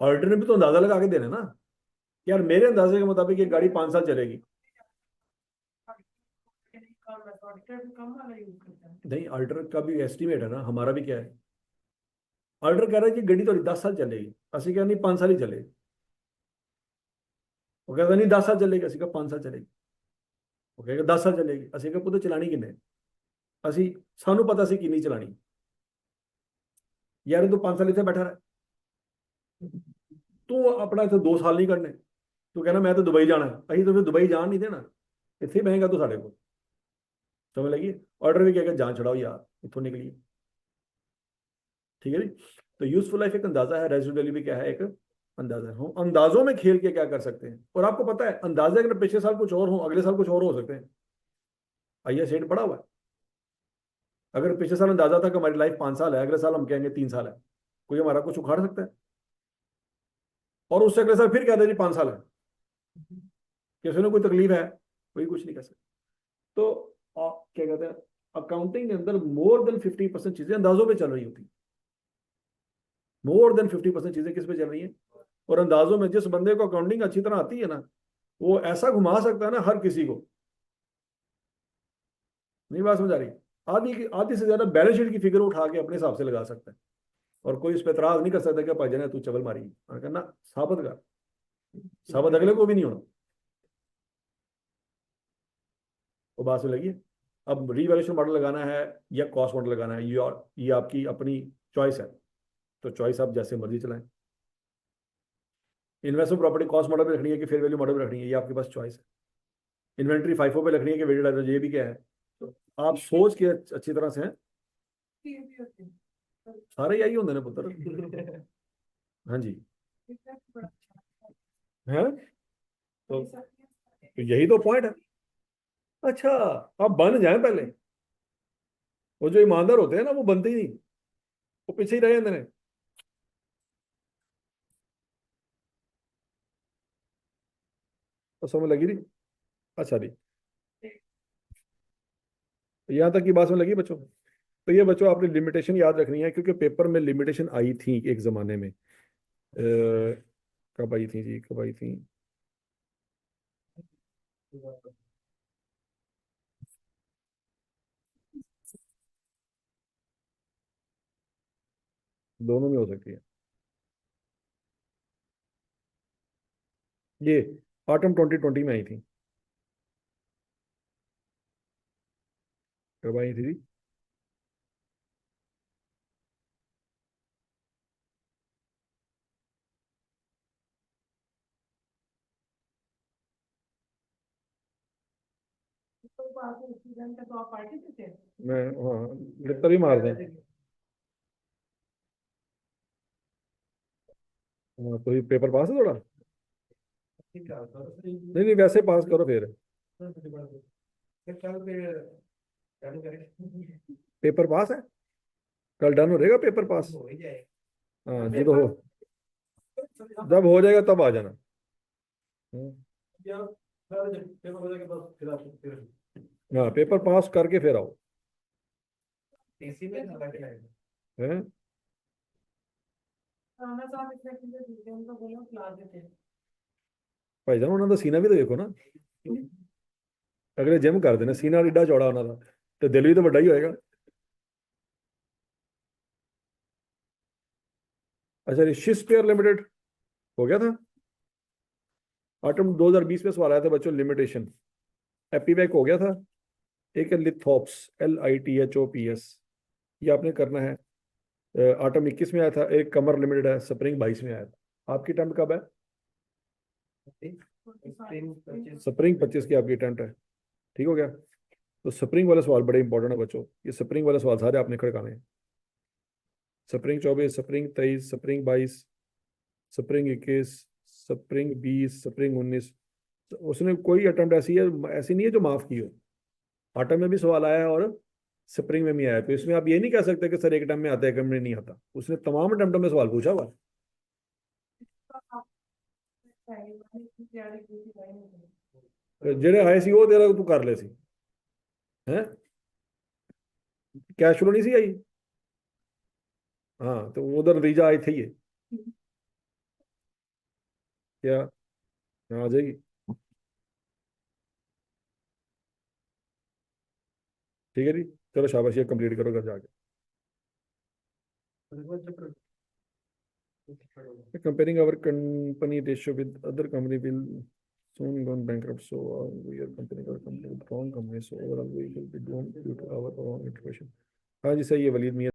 S1: ऑर्डर ने भी तो अंदाजा लगा के देना ना, यार मेरे अंदाजे के मुताबिक ये गाड़ी 5 साल चलेगी।
S2: आर्टिकल कम वाला यूज करता है।
S1: नहीं, ऑर्डर का भी एस्टिमेट है ना, हमारा भी क्या है, ऑर्डर कह रहा है कि गड्डी तो 10 साल चलेगी, असं क्या नहीं 5 साल ही चलेगी, वो कहता नहीं 10 साल चलेगी, असं क्या 5 साल चलेगी, वो कहेगा 10 साल चलेगी, असं क्या पुत चलानी किन्ने, ਅਸੀਂ ਸਾਨੂੰ ਪਤਾ ਸੀ ਕਿੰਨੀ ਚਲਾਣੀ, ਯਾਰ ਤੂੰ 5 ਸਾਲ ਇੱਥੇ ਬੈਠਾ ਰਹਿ, ਤੂੰ ਆਪਣਾ ਇੱਥੇ 2 ਸਾਲ ਨਹੀਂ ਕੱਢਣੇ, ਤੂੰ कहना मैं तो दुबई जाना है, ਅਸੀਂ तो फिर दुबई जान नहीं देना, ਇੱਥੇ ਬਹਿਗਾ ਤੂੰ ਸਾਡੇ ਕੋਲ। समझ लगी? ऑर्डर भी कहेगा जान छुड़ाओ यार इतों निकलिए, ठीक है जी। तो यूजफुल लाइफ एक अंदाजा है, रेजिडुअल वैल्यू भी क्या है, एक अंदाजा है। हम अंदाजों में खेल के क्या कर सकते हैं, और आपको पता है अंदाजे अगर पिछले साल कुछ और हो अगले साल कुछ और हो सकते हैं। IAS 8 पढ़ा हुआ है। अगर पिछले साल अंदाजा था कि हमारी लाइफ 5 साल है, अगले साल हम कहेंगे 3 साल है, कोई हमारा कुछ उखाड़ सकता है? और उससे अगले साल फिर कहते हैं जी 5 साल है, किसी ने कोई तकलीफ है? कोई कुछ नहीं कह सकता। तो क्या कहते हैं, अकाउंटिंग के अंदर मोर देन 50% चीजें अंदाजों पे चल रही होती। मोर देन 50% चीजें किस पे चल रही हैं? और अंदाजों में। जिस बंदे को अकाउंटिंग अच्छी तरह आती है ना, वो ऐसा घुमा सकता है ना हर किसी को। नहीं बात समझ आ रही? आधी आधी से ज्यादा बैलेंस शीट की फिगर उठा के अपने हिसाब से लगा सकता है, और कोई इस पर एतराज नहीं कर सकता कि भाई जाने तू चवल मारी। मैंने कहा ना, साबित कर, साबित अगले को भी नहीं होना। वो बात में लगी है। अब रीवैल्यूएशन मॉडल लगाना है या कॉस्ट मॉडल लगाना है, ये आपकी अपनी चॉइस है। तो चॉइस आप जैसे मर्जी चलाएं। इन्वेस्टमेंट प्रॉपर्टी कॉस्ट मॉडल पे रखनी है कि फेयर वैल्यू मॉडल पे रखनी है, ये आपके पास चॉइस है। इन्वेंट्री फाइफो पे रखनी है कि वेटेड एवरेज, ये भी क्या है। तो आप सोच के अच्छी तरह से हैं। सारे यही होंगे ना पुत्र। हाँ जी। है तो यही तो पॉइंट है। अच्छा, आप बन जाएं पहले। वो जो ईमानदार होते हैं ना, वो बनते ही नहीं, वो पीछे ही रह जाते हैं। तो समझ लगी रही? अच्छा जी, यहाँ तक की बात समझ लगी बच्चों? तो ये बच्चों आपने लिमिटेशन याद रखनी है, क्योंकि पेपर में लिमिटेशन आई थी एक जमाने में। कब आई थी जी, कब आई थी? दोनों में हो सकती है ये। ऑटम 2020 में आई थी। कब आई थी जी?
S2: तो आप पार्टी में थे?
S1: मैं, हाँ, तभी मार दें। हाँ, तो ये पेपर पास है थोड़ा। नहीं नहीं, वैसे पास करो फिर। पेपर पास है, कल डन हो जाएगा पेपर पास। हाँ जी, तो हो, जब हो जाएगा तब आ जाना। हम्म। हाँ, पेपर पास करके फिर आओ। हैं?
S2: राणा साहब इतने किलो दीजिए, उनको बोलो खिला देते।
S1: भाईजान उन्होंने तो सीना भी तो देखो ना। अगले जिम कर देना, सीना एडा चौड़ा उन्होंने, तो दिल भी तो बड़ा ही होएगा। अच्छा, रिशिस पेयर लिमिटेड हो गया था। ऑटम 2020 में सवाल आया था बच्चों, लिमिटेशन। एपीवैक हो गया था। एक है लिथोप्स, LITHOPS, ये आपने करना है। ऑटम 21 में आया था। एक कमर लिमिटेड है, स्प्रिंग 22 में आया था। आपकी अटेम्प्ट कब है? स्प्रिंग 25 की आपकी अटेम्प्ट है। ठीक हो गया। तो स्प्रिंग वाले सवाल बड़े इंपॉर्टेंट है बच्चों, ये स्प्रिंग वाले सवाल सारे आपने खड़काने हैं। Spring 24, spring 23, spring 22, spring 21, spring 20, spring 19। उसने कोई अटेम्प्ट ऐसी है, ऐसी नहीं है जो माफ की हो। ऑटम में भी सवाल आया है और स्प्रिंग में भी आया है। तो इसमें आप ये नहीं कह सकते कि सर एक टाइम में आता है, एक में नहीं आता। उसने तमाम अटेम्प्टों में सवाल पूछा हुआ है। जेड़े आए सी वो तेरा तू कर ले सी हैं। कैश फ्लो नहीं सी आई। हाँ, तो उधर नतीजा आई थी ये। क्या? आ जाएगी। ठीक है जी, चलो शाबाश, ये कंप्लीट करो घर जाके। Comparing our company ratio with other company will soon gone bankrupt. So we are comparing our company with wrong company. So overall we will be doomed due to our wrong information. हाँ जी, सही है वलीद मियां।